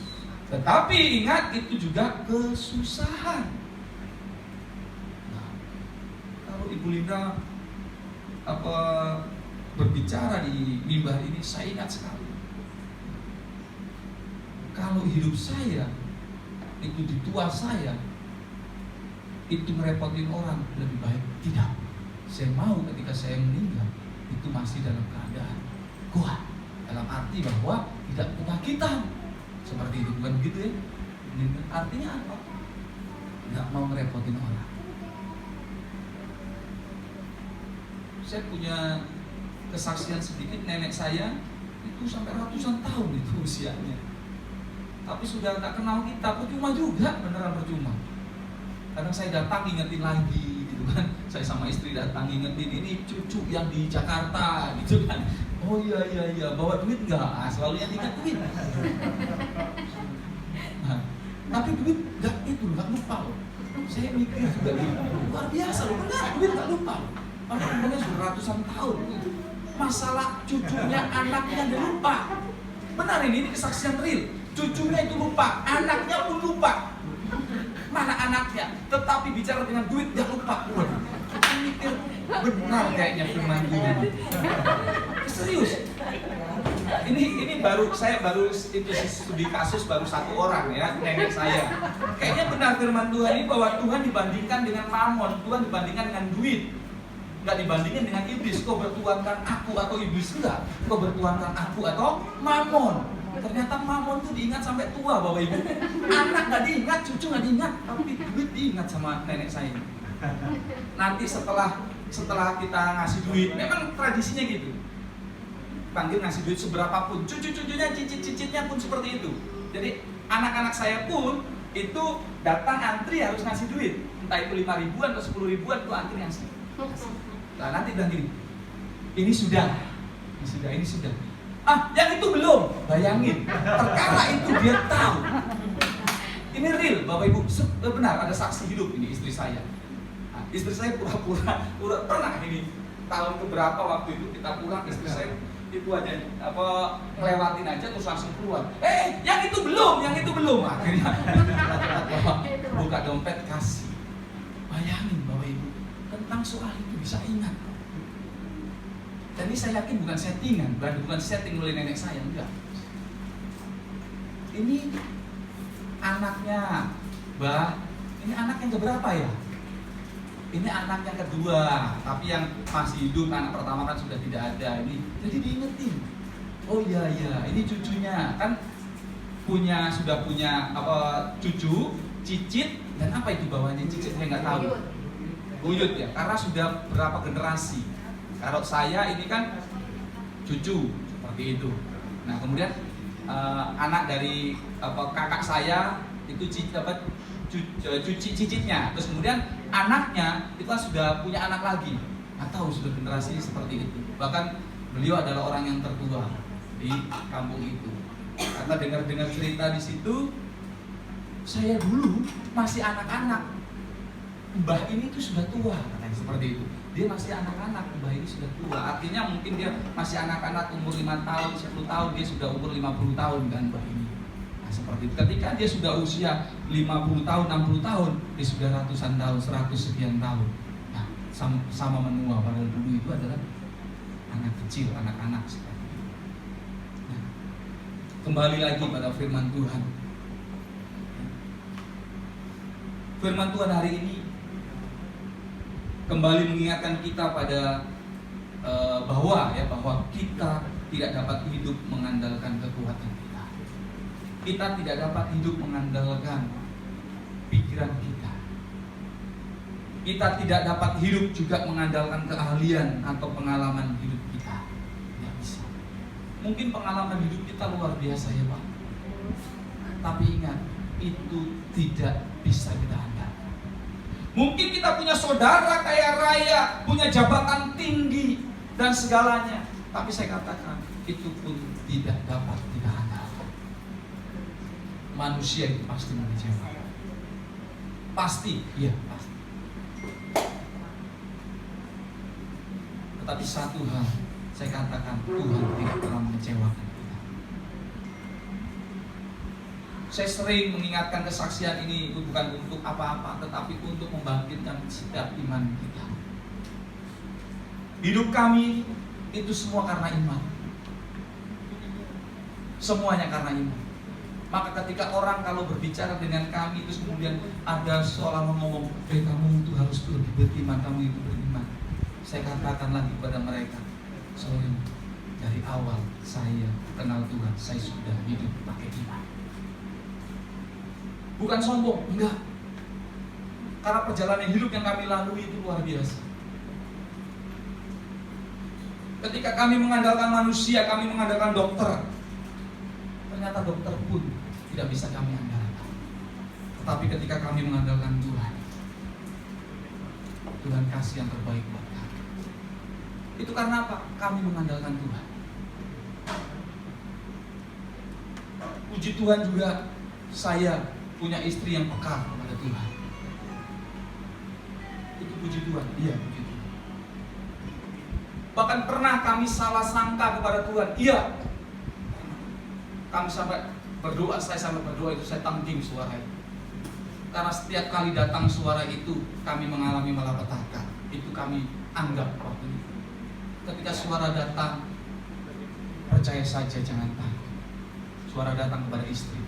C: Tetapi ingat, itu juga kesusahan. Nah, kalau Ibu Linda berbicara di mimbar ini, saya ingat sekali. Kalau hidup saya itu di tua saya itu merepotin orang, lebih baik tidak. Saya mau ketika saya meninggal itu masih dalam keadaan kuat, dalam arti bahwa tidak penyakitan seperti itu, bukan begitu ya? Artinya apa? Nggak mau merepotin orang. Saya punya kesaksian sedikit, nenek saya itu sampai ratusan tahun itu usianya, tapi sudah nggak kenal kita, percuma juga, beneran percuma. Kadang saya datang ingetin lagi gitu kan, saya sama istri datang ingetin, ini cucu yang di Jakarta gitu kan. Oh iya bawa duit nggak? Selalu yang ingat duit. Nah, tapi duit nggak itu, nggak lupa loh. Saya mikir juga luar biasa loh, benar duit nggak lupa. Padahal umurnya sudah ratusan tahun. Masalah cucunya, anaknya dia lupa. Benar ini kesaksian real. Cucunya itu lupa, anaknya pun lupa. Mana anaknya? Tetapi bicara dengan duit dia lupa. Saya mikir benar kayaknya firman Tuhan. Serius. Ini saya baru itu studi kasus baru satu orang ya, nenek saya. Kayaknya benar firman Tuhan ini bahwa Tuhan dibandingkan dengan mamon, Tuhan dibandingkan dengan duit. Enggak dibandingkan dengan iblis. Kau bertuankan aku atau iblis enggak? Kau bertuankan aku atau mamon. Ternyata mamon tuh diingat sampai tua Bapak Ibu. Anak nggak diingat, cucu nggak diingat, tapi duit diingat sama nenek saya. Nanti setelah kita ngasih duit, memang tradisinya gitu. Panggil ngasih duit seberapapun, cucu-cucunya, cicit-cicitnya pun seperti itu. Jadi anak-anak saya pun itu datang antri harus ngasih duit. Entah itu 5 ribuan atau 10 ribuan itu antri ngasih. Nah nanti bilang gini, ini sudah. Yang itu belum. Bayangin, perkara itu dia tahu. Ini real, Bapak Ibu. Benar, ada saksi hidup ini istri saya. Nah, istri saya pura-pura pernah ini tahun keberapa waktu itu kita pulang, istri saya itu aja ngelewatin aja terus langsung keluar. Yang itu belum. Akhirnya buka dompet kasih. Bayangin Bapak Ibu, tentang soal itu bisa ingat. Dan ini saya yakin bukan settingan, bukan setting oleh nenek saya, enggak. Ini anaknya, Mbah, ini anak yang keberapa ya? Ini anak yang kedua, tapi yang masih hidup, anak pertama kan sudah tidak ada. Ini jadi diingetin. Oh iya, ini cucunya kan sudah punya cucu, cicit, dan apa itu bawahnya cicit saya nggak tahu. Buyut ya, karena sudah berapa generasi. Kalau saya ini kan cucu seperti itu. Nah kemudian anak dari kakak saya itu cicitnya, terus kemudian anaknya itu kan sudah punya anak lagi, atau sudah generasi seperti itu. Bahkan beliau adalah orang yang tertua di kampung itu. Karena dengar cerita di situ, saya dulu masih anak-anak, mbah ini tuh sudah tua, katanya seperti itu. Dia masih anak-anak, mbah ini sudah tua. Artinya mungkin dia masih anak-anak umur 5 tahun, 10 tahun, dia sudah umur 50 tahun kan mbah ini. Nah, seperti itu. Ketika dia sudah usia 50 tahun, 60 tahun, dia sudah ratusan tahun, 100 sekian tahun. Nah, sama menua, padahal dulu itu adalah anak kecil, anak-anak seperti itu. Nah, kembali lagi pada firman Tuhan. Firman Tuhan hari ini kembali mengingatkan kita pada bahwa kita tidak dapat hidup mengandalkan kekuatan kita. Kita tidak dapat hidup mengandalkan pikiran kita. Kita tidak dapat hidup juga mengandalkan keahlian atau pengalaman hidup kita. Tidak bisa. Mungkin pengalaman hidup kita luar biasa ya Pak. Tapi ingat, itu tidak bisa kita andalkan. Mungkin kita punya saudara kaya raya, punya jabatan tinggi dan segalanya, tapi saya katakan itu pun tidak dapat kita andalkan. Manusia itu pasti mengecewakan. Pasti, iya pasti. Tetapi satu hal saya katakan, Tuhan tidak pernah mengecewakan kita. Saya sering mengingatkan kesaksian ini itu bukan untuk apa-apa, tetapi untuk membangkitkan setiap iman kita. Hidup kami itu semua karena iman. Semuanya karena iman. Maka ketika orang kalau berbicara dengan kami, terus kemudian ada seolah ngomong, kamu itu harus lebih beriman, kamu itu beriman. Saya katakan lagi kepada mereka, sorry, dari awal saya kenal Tuhan, saya sudah hidup pakai iman. Bukan sombong, enggak. Karena perjalanan hidup yang kami lalui itu luar biasa. Ketika kami mengandalkan manusia, kami mengandalkan dokter, ternyata dokter pun tidak bisa kami andalkan. Tetapi ketika kami mengandalkan Tuhan, Tuhan kasih yang terbaik buat kami. Itu karena apa? Kami mengandalkan Tuhan. Puji Tuhan juga saya punya istri yang peka kepada Tuhan. Itu puji Tuhan, iya puji Tuhan. Bahkan pernah kami salah sangka kepada Tuhan, iya. Kami sampai berdoa, saya sampai berdoa itu saya tangking suara itu. Karena setiap kali datang suara itu, kami mengalami malapetaka. Itu kami anggap waktu itu. Ketika suara datang, percaya saja, jangan takut. Suara datang kepada istri.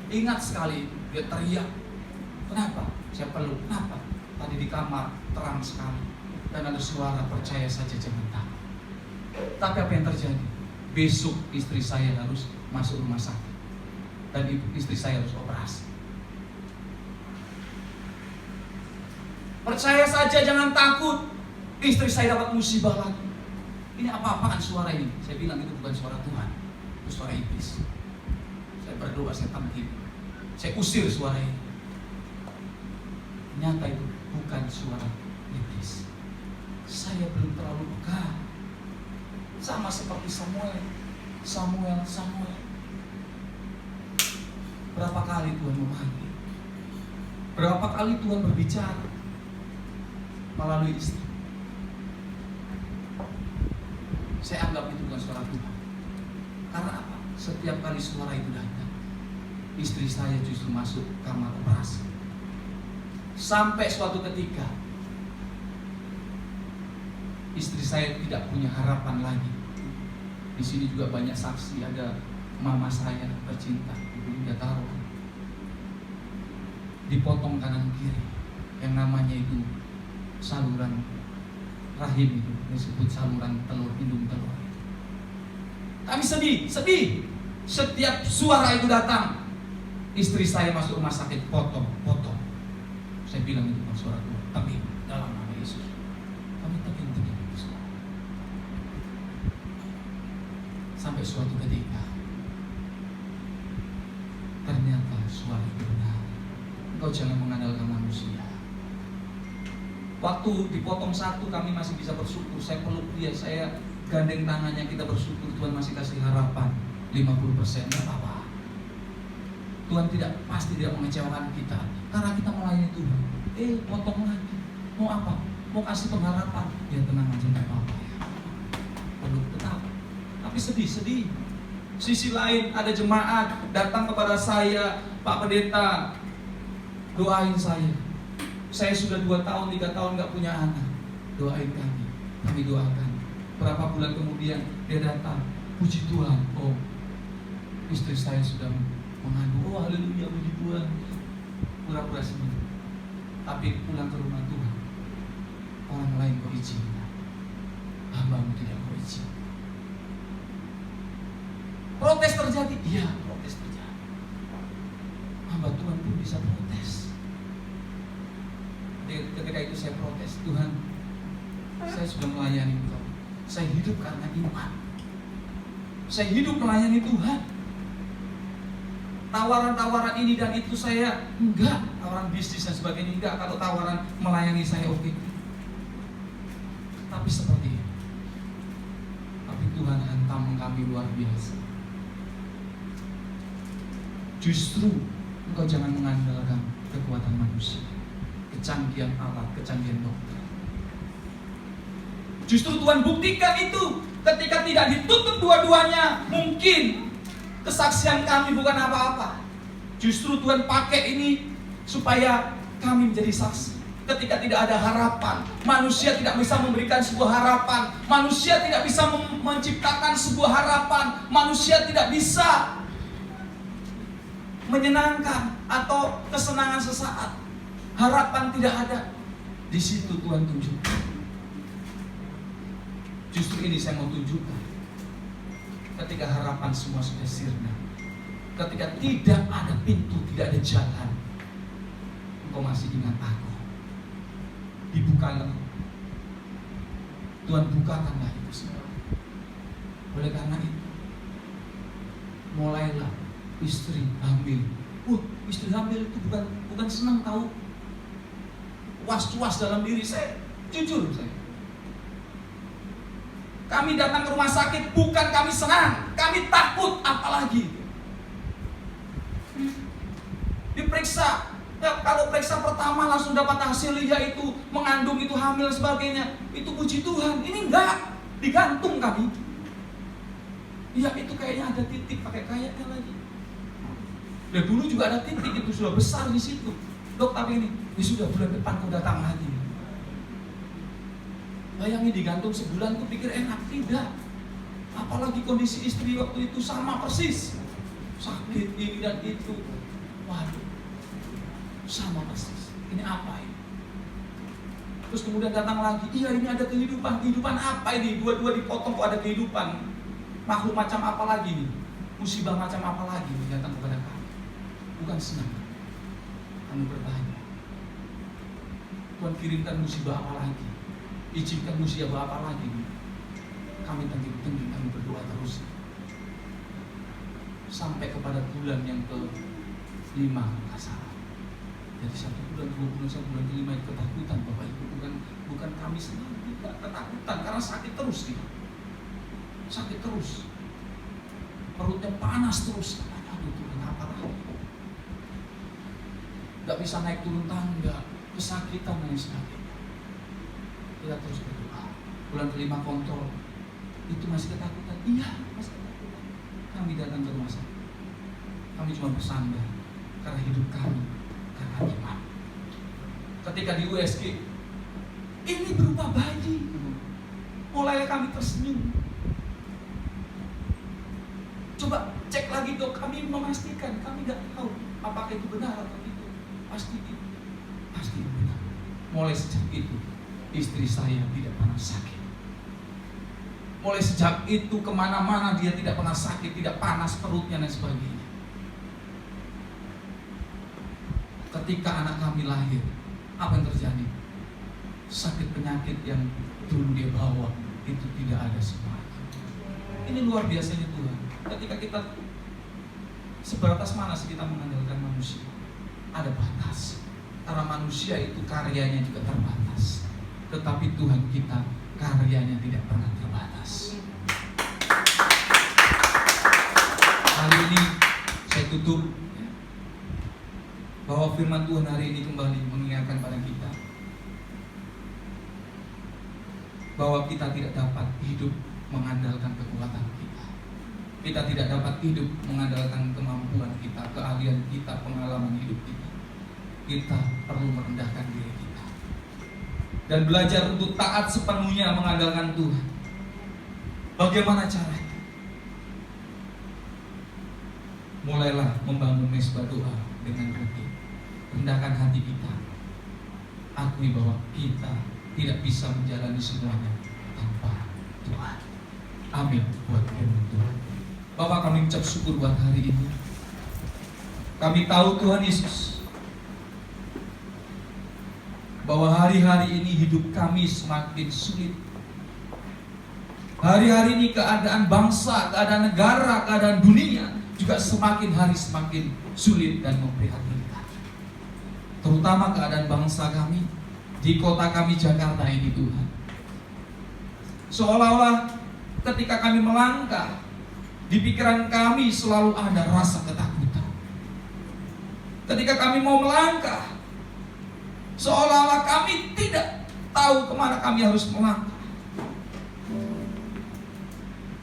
C: Ingat sekali, dia teriak. Kenapa? Saya peluk. Kenapa? Tadi di kamar terang sekali dan ada suara, percaya saja, jangan takut. Tapi apa yang terjadi? Besok istri saya harus masuk rumah sakit dan istri saya harus operasi. Percaya saja, jangan takut. Istri saya dapat musibah lagi. Ini apa-apaan suara ini? Saya bilang itu bukan suara Tuhan, itu suara iblis. Saya berdoa, saya tangkip, saya usir suara ini. Nyata itu bukan suara iblis. Saya belum terlalu peka. Sama seperti Samuel. Berapa kali Tuhan memanggil? Berapa kali Tuhan berbicara melalui istri? Saya anggap itu bukan suara Tuhan. Karena apa? Setiap kali suara itu datang, istri saya justru masuk kamar operasi. Sampai suatu ketika istri saya tidak punya harapan lagi. Di sini juga banyak saksi, ada mama saya tercinta, Ibu Linda Taro. dipotong kanan kiri, yang namanya itu saluran rahim, itu disebut saluran telur, indung telur. Kami sedih. Setiap suara itu datang, istri saya masuk rumah sakit, potong. Saya bilang itu Pak, suara Tuhan, tapi dalam nama Yesus. Kami teging itu. Sampai suatu ketika, ternyata suara itu benar. Engkau jangan mengandalkan manusia. Waktu dipotong satu, kami masih bisa bersyukur. Saya peluk dia, saya gandeng tangannya, kita bersyukur. Tuhan masih kasih harapan 50%, tidak apa-apa. Tuhan pasti tidak mengecewakan kita, karena kita melayani Tuhan. Potong lagi, mau apa? Mau kasih pengharapan? Ya tenang aja, nggak apa-apa ya. Peluk tetap, tapi sedih. Sisi lain ada jemaat datang kepada saya, Pak Pendeta, doain saya. Saya sudah 2 tahun, 3 tahun nggak punya anak. Doain kami doakan. Berapa bulan kemudian dia datang, puji Tuhan, istri saya sudah mengandung. Haleluya, puji Tuhan. Pura-pura sembuh. Tapi pulang ke rumah Tuhan, orang lain kau izinkan, hambamu tidak kau izin. Protes terjadi, iya protes terjadi. Hamba Tuhan pun bisa protes. Ketika itu saya protes, Tuhan, saya sudah melayani Engkau. Saya hidup karena iman. Saya hidup melayani Tuhan. Tawaran-tawaran ini dan itu saya enggak, tawaran bisnis dan sebagainya enggak. Kalau tawaran melayani saya oke. Tapi seperti itu. Tapi Tuhan hantam kami luar biasa. Justru engkau jangan mengandalkan kekuatan manusia, kecanggihan alat, kecanggihan dokter. Justru Tuhan buktikan itu ketika tidak ditutup dua-duanya. Mungkin kesaksian kami bukan apa-apa. Justru Tuhan pakai ini supaya kami menjadi saksi. Ketika tidak ada harapan, manusia tidak bisa memberikan sebuah harapan, manusia tidak bisa menciptakan sebuah harapan, manusia tidak bisa menyenangkan atau kesenangan sesaat. Harapan tidak ada. Di situ Tuhan tunjukkan. Justru ini saya mau tunjukkan. Ketika harapan semua sudah sirna, ketika tidak ada pintu, tidak ada jalan, engkau masih ingat aku. Dibukalah, Tuhan bukakanlah itu semua. Oleh karena itu, mulailah istri hamil. Istri hamil itu bukan senang tahu, was-was dalam diri saya. Jujur saya. Kami datang ke rumah sakit bukan kami senang, kami takut, apalagi diperiksa. Ya, kalau periksa pertama langsung dapat hasil, yaitu mengandung, itu hamil sebagainya, itu puji Tuhan. Ini enggak, digantung kami. Ya itu kayaknya ada titik, pakai kayaknya lagi. Dan dulu juga ada titik, itu sudah besar di situ. Dok, tapi ini sudah bulan depan kau datang lagi. Bayangin digantung sebulan, tuh pikir enak, tidak. Apalagi kondisi istri waktu itu sama persis, sakit ini dan itu. Waduh, sama persis. Ini apa ini? Terus kemudian datang lagi, iya ini ada kehidupan. Kehidupan apa ini? Dua-dua dipotong kok ada kehidupan. Makhluk macam apa lagi nih? Musibah macam apa lagi nih datang kepada kami? Bukan senang. Kami bertanya, Tuhan kirimkan musibah apa lagi? Izinkan musibah apa lagi nih? Kami tengging-tengging, kami berdoa terus. Sampai kepada bulan yang ke-5, nggak salah. Jadi 1 bulan, 2 bulan, 1 bulan ke-5 itu ketakutan Bapak Ibu. Bukan kami sendiri, tidak ketakutan karena sakit terus kita. Sakit terus. Perutnya panas terus. Aduh Tuhan, apa lagi? Gak bisa naik turun tangga, kesakitan dan sebagainya. Kita terus berdoa. Bulan ke-5 kontrol. Itu masih ketakutan. Iya, masih ketakutan. Kami datang ke rumah sakit. Kami cuma bersandar karena hidup kami karena iman. Ketika di USG, ini berupa bayi. Mulai kami tersenyum. Coba cek lagi dok, kami memastikan, kami nggak tahu apakah itu benar atau tidak. Pasti benar. Mulai sejak itu istri saya tidak pernah sakit. Mulai sejak itu kemana-mana dia tidak pernah sakit, tidak panas perutnya dan sebagainya. Ketika anak kami lahir, apa yang terjadi? Sakit penyakit yang dulu dia bawa itu tidak ada semua. Ini luar biasanya Tuhan. Ketika kita, sebatas mana sih kita mengandalkan manusia? Ada batas. Karena manusia itu karyanya juga terbatas. Tetapi Tuhan kita karyanya tidak pernah terbatas. Hari ini saya tutup bahwa firman Tuhan hari ini kembali mengingatkan pada kita bahwa kita tidak dapat hidup mengandalkan kekuatan kita. Kita tidak dapat hidup mengandalkan kemampuan kita, keahlian kita, pengalaman hidup kita. Kita perlu merendahkan diri kita dan belajar untuk taat sepenuhnya mengandalkan Tuhan. Bagaimana caranya? Mulailah membangun mesbah doa dengan rutin. Rendahkan hati kita. Akui bahwa kita tidak bisa menjalani semuanya tanpa Tuhan. Amin buat firman Tuhan. Bapak, kami ucap syukur buat hari ini. Kami tahu Tuhan Yesus bahwa hari-hari ini hidup kami semakin sulit. Hari-hari ini keadaan bangsa, keadaan negara, keadaan dunia juga semakin hari semakin sulit dan memprihatinkan. Terutama keadaan bangsa kami di kota kami Jakarta ini Tuhan. Seolah-olah ketika kami melangkah, di pikiran kami selalu ada rasa ketakutan. Ketika kami mau melangkah, seolah-olah kami tidak tahu kemana kami harus melangkah.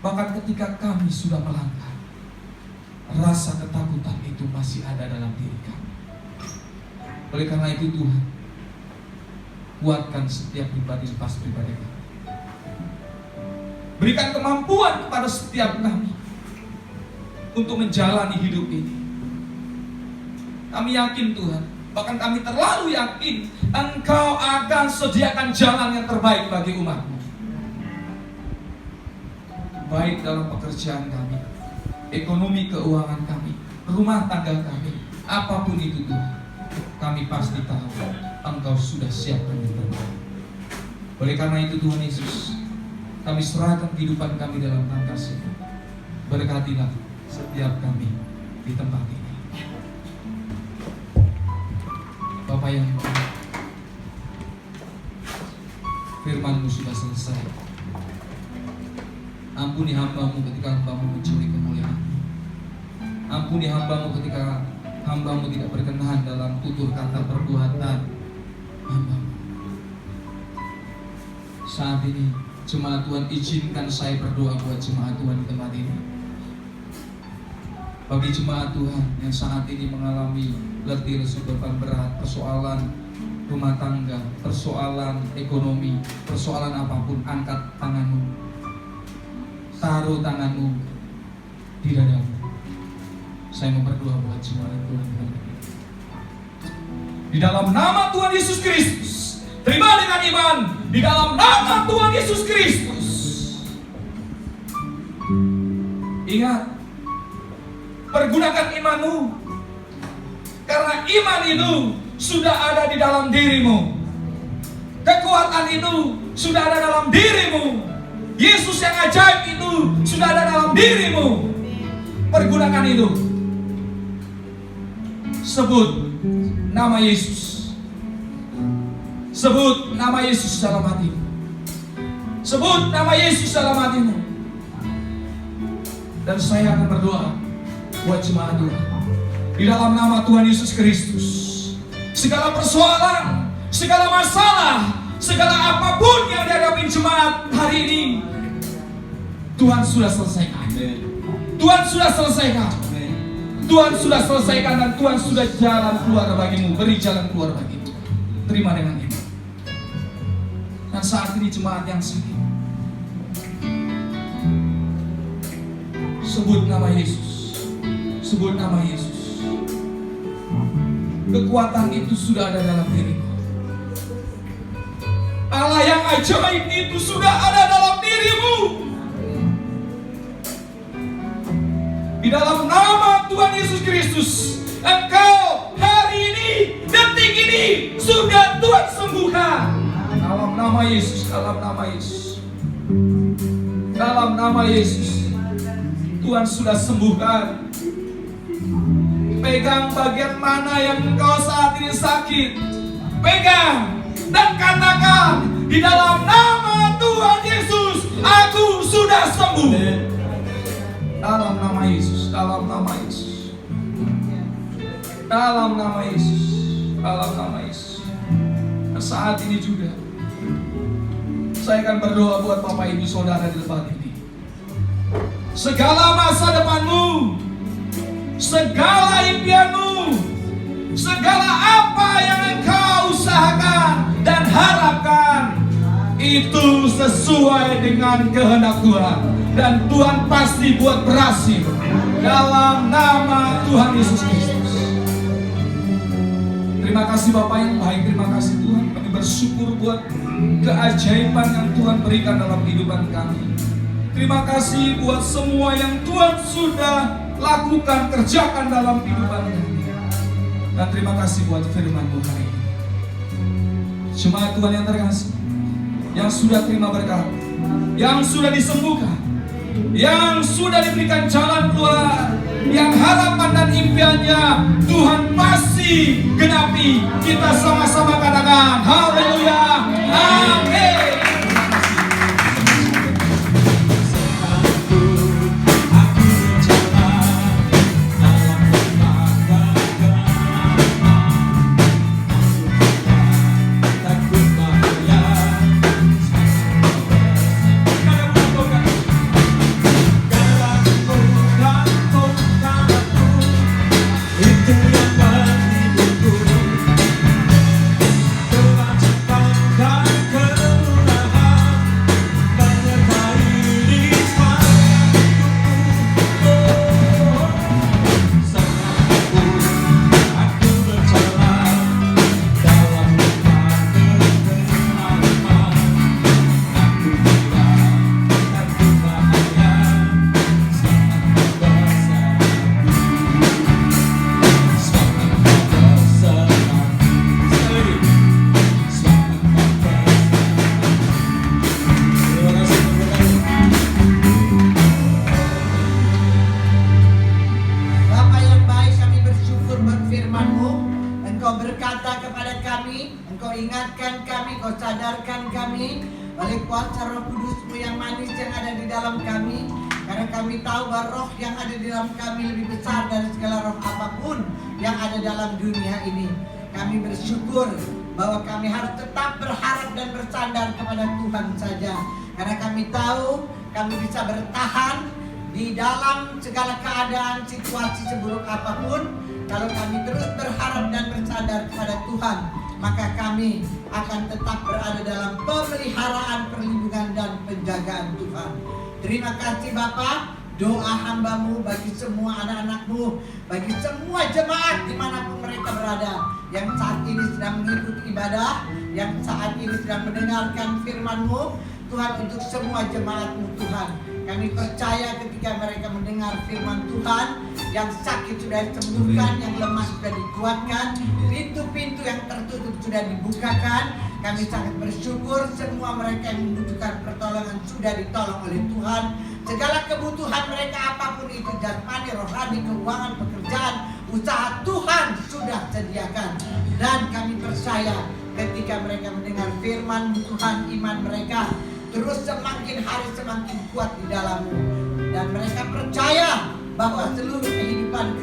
C: Bahkan ketika kami sudah melangkah, rasa ketakutan itu masih ada dalam diri kami. Oleh karena itu Tuhan, kuatkan setiap pribadi lepas pribadi kami. Berikan kemampuan kepada setiap kami untuk menjalani hidup ini. Kami yakin Tuhan, bahkan kami terlalu yakin Engkau akan sediakan jalan yang terbaik bagi umat-Mu. Baik dalam pekerjaan kami, ekonomi keuangan kami, rumah tangga kami, apapun itu Tuhan, kami pasti tahu Engkau sudah siapkan yang terbaik. Oleh karena itu Tuhan Yesus, kami serahkan kehidupan kami dalam tangan Kasih-Mu. Berkatilah setiap kami di tempat ini. Bapa yang baik, firman-Mu sudah selesai. Ampuni hamba-Mu ketika hamba-Mu mencuri kemuliaan. Ampuni hamba-Mu ketika hamba-Mu tidak berkenan dalam tutur kata perbuatan hamba-Mu. Saat ini jemaat Tuhan, izinkan saya berdoa buat jemaat Tuhan di tempat ini. Bagi jemaat Tuhan yang saat ini mengalami letih lesu beban berat, persoalan rumah tangga, persoalan ekonomi, persoalan apapun, angkat tanganmu, taruh tanganmu di dadamu. Saya mau berdoa buat jemaat Tuhan di dalam nama Tuhan Yesus Kristus. Terima dengan iman di dalam nama Tuhan Yesus Kristus. Ingat, pergunakan imanmu, karena iman itu sudah ada di dalam dirimu. Kekuatan itu sudah ada dalam dirimu. Yesus yang ajaib itu sudah ada dalam dirimu. Pergunakan itu. Sebut nama Yesus. Sebut nama Yesus dalam hatimu. Sebut nama Yesus dalam hatimu. Dan saya akan berdoa buat jemaat Tuhan di dalam nama Tuhan Yesus Kristus. Segala persoalan, segala masalah, segala apapun yang dihadapi jemaat hari ini, Tuhan sudah selesaikan. Tuhan sudah selesaikan. Tuhan sudah selesaikan dan Tuhan sudah jalan keluar bagimu, beri jalan keluar bagimu. Terima dengan iman. Dan saat ini jemaat yang sakit, sebut nama Yesus. Sebut nama Yesus. kekuatan itu sudah ada dalam dirimu. Allah yang ajaib itu sudah ada dalam dirimu. Di dalam nama Tuhan Yesus Kristus, engkau hari ini, detik ini sudah Tuhan sembuhkan. Dalam nama Yesus, dalam nama Yesus, dalam nama Yesus, Tuhan sudah sembuhkan. Pegang bagian mana yang engkau saat ini sakit, pegang dan katakan, di dalam nama Tuhan Yesus, aku sudah sembuh. Dalam nama Yesus, dalam nama Yesus, dalam nama Yesus, dalam nama Yesus. Dan saat ini juga saya akan berdoa buat Bapak Ibu Saudara di tempat ini. Segala masa depanmu, segala impianmu, segala apa yang engkau usahakan dan harapkan, itu sesuai dengan kehendak Tuhan. Dan Tuhan pasti buat berhasil dalam nama Tuhan Yesus Kristus. Terima kasih Bapak yang baik, terima kasih Tuhan. Kami bersyukur buat keajaiban yang Tuhan berikan dalam kehidupan kami. Terima kasih buat semua yang Tuhan sudah lakukan, kerjakan dalam kehidupan kami. Dan terima kasih buat firman-Mu hari ini. Jemaat Tuhan yang terkasih, yang sudah terima berkat, yang sudah disembuhkan, yang sudah diberikan jalan keluar, yang harapan dan impiannya Tuhan pasti genapi. Kita sama-sama katakan haleluya, amin.
B: ingatkan kami, Kau sadarkan kami oleh kuasa Roh Kudus-Mu yang manis yang ada di dalam kami. Karena kami tahu bahwa roh yang ada di dalam kami lebih besar dari segala roh apapun yang ada dalam dunia ini. Kami bersyukur bahwa kami harus tetap berharap dan bersandar kepada Tuhan saja. Karena kami tahu kami bisa bertahan di dalam segala keadaan, situasi seburuk apapun. Kalau kami terus berharap dan bersandar kepada Tuhan, maka kami akan tetap berada dalam pemeliharaan, perlindungan, dan penjagaan Tuhan. Terima kasih Bapa. Doa hamba-Mu bagi semua anak-anak-Mu, bagi semua jemaat dimanapun mereka berada, yang saat ini sedang mengikuti ibadah, yang saat ini sedang mendengarkan firman-Mu, Tuhan, untuk semua jemaat-Mu Tuhan. Kami percaya ketika mereka mendengar firman Tuhan, yang sakit sudah disembuhkan, yang lemah sudah dikuatkan, pintu-pintu yang tertutup sudah dibukakan. Kami sangat bersyukur semua mereka yang membutuhkan pertolongan sudah ditolong oleh Tuhan. Segala kebutuhan mereka apapun itu, jasmani, rohani, keuangan, pekerjaan, usaha, Tuhan sudah sediakan. Dan kami percaya ketika mereka mendengar firman Tuhan, iman mereka terus semakin hari semakin kuat di dalam-Mu. Dan mereka percaya bahwa seluruh kehidupan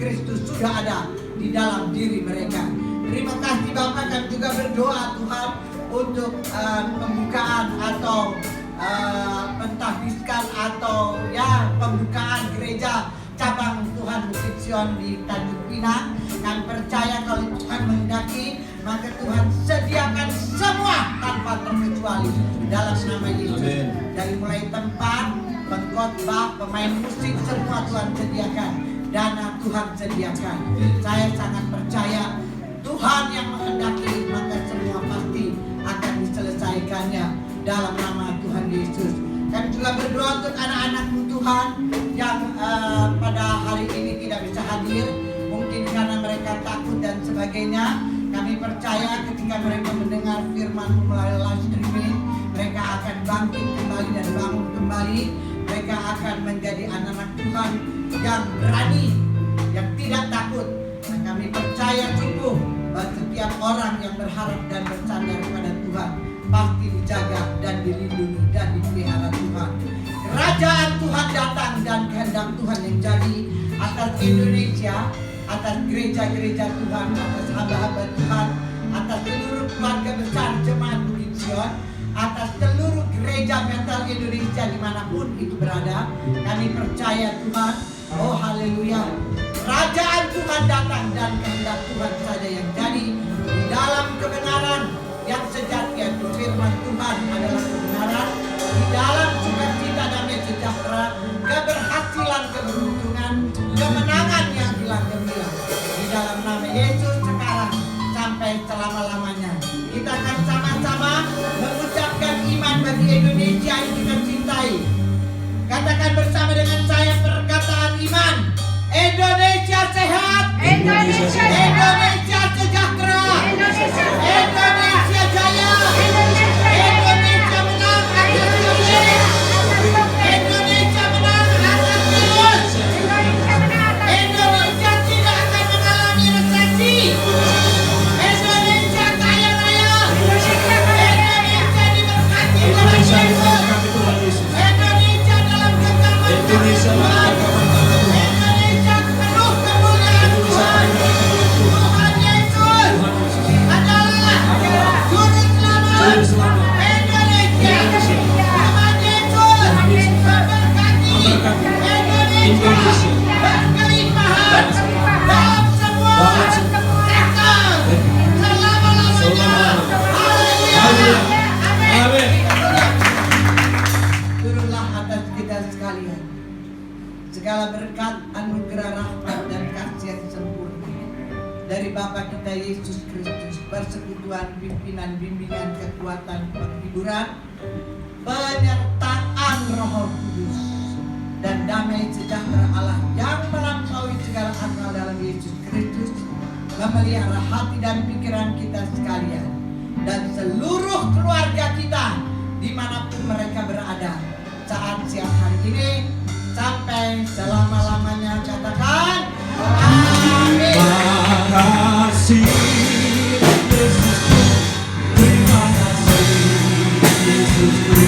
B: Kristus sudah ada di dalam diri mereka. Terima kasih Bapak, kami juga berdoa Tuhan untuk pembukaan atau pentahbiskan atau ya pembukaan gereja cabang Tuhan Bukit Sion di Tanjung Pinang. Kami percaya kalau Tuhan menghendaki, maka Tuhan sediakan semua tanpa terkecuali dalam nama Yesus. Dari mulai tempat, pengkhotbah, pemain musik, semua Tuhan sediakan. Dana Tuhan sediakan. Saya sangat percaya Tuhan yang menghendaki, maka semua pasti akan diselesaikannya dalam nama Tuhan Yesus. Kami juga berdoa untuk anak-anak Tuhan yang pada hari ini tidak bisa hadir, mungkin karena mereka takut dan sebagainya. Kami percaya ketika mereka mendengar firman melalui live streaming, mereka akan bangkit kembali dan bangun kembali. Mereka akan menjadi anak-anak Tuhan yang berani, yang tidak takut. Dan kami percaya sungguh bahwa setiap orang yang berharap dan bersandar pada Tuhan pasti dijaga dan dilindungi dan dipelihara Tuhan. Kerajaan Tuhan datang dan kehendak Tuhan yang jadi atas Indonesia, atas gereja-gereja Tuhan, atas hamba-hamba Tuhan, atas seluruh keluarga besar jemaat Bukit Sion, atas seluruh gereja Bethel Indonesia dimanapun itu berada. Kami percaya Tuhan, oh haleluya, kerajaan Tuhan datang dan kehendak Tuhan saja yang jadi di dalam kebenaran yang sejati, yaitu firman Tuhan adalah kebenaran, di dalam sukacita damai sejahtera, keberhasilan, keberuntungan, kemenangan yang hilang gemilang. Di dalam nama Yesus sekarang sampai selama-lamanya. Kita akan sama-sama mengucapkan iman bagi Indonesia yang kita cintai. Katakan bersama dengan saya perkataan iman. Indonesia sehat.
D: Indonesia sehat.
B: Indonesia sejahtera.
D: Indonesia
B: Indonesia jaya.
D: Indonesia
B: menang atas COVID. Indonesia menang atas virus. Indonesia tidak akan mengalami resesi. Indonesia kaya raya. Indonesia diberkati oleh
A: Indonesia
B: Yesus.
A: diberkati Tuhan Yesus.
B: Indonesia dalam genggaman
A: Indonesia dalam
B: Tuhan.
A: genggaman Tuhan.
B: Indonesia penuh kemuliaan Tuhan. Tuhan Yesus adalah juru selamat.
A: Juru selamat.
B: Indonesia. Tuhan Yesus memberkati Indonesia berkelimpahan dalam semua sektor selama-lamanya. Haleluya.
A: Amin.
B: Turunlah atas kita sekalian segala berkat, anugerah, rahmat dan kasih yang sempurna dari Bapa kita Yesus Kristus, persekutuan, pimpinan, bimbingan, kekuatan, penghiburan, penyertaan Roh Kudus dan damai sejahtera Allah yang melampaui segala akal dalam Yesus Kristus memelihara hati dan pikiran kita sekalian dan seluruh keluarga kita dimanapun mereka berada saat siang hari ini sampai selama-lamanya. Katakan amin.
A: Makasih Yesus, terima kasih Yesus.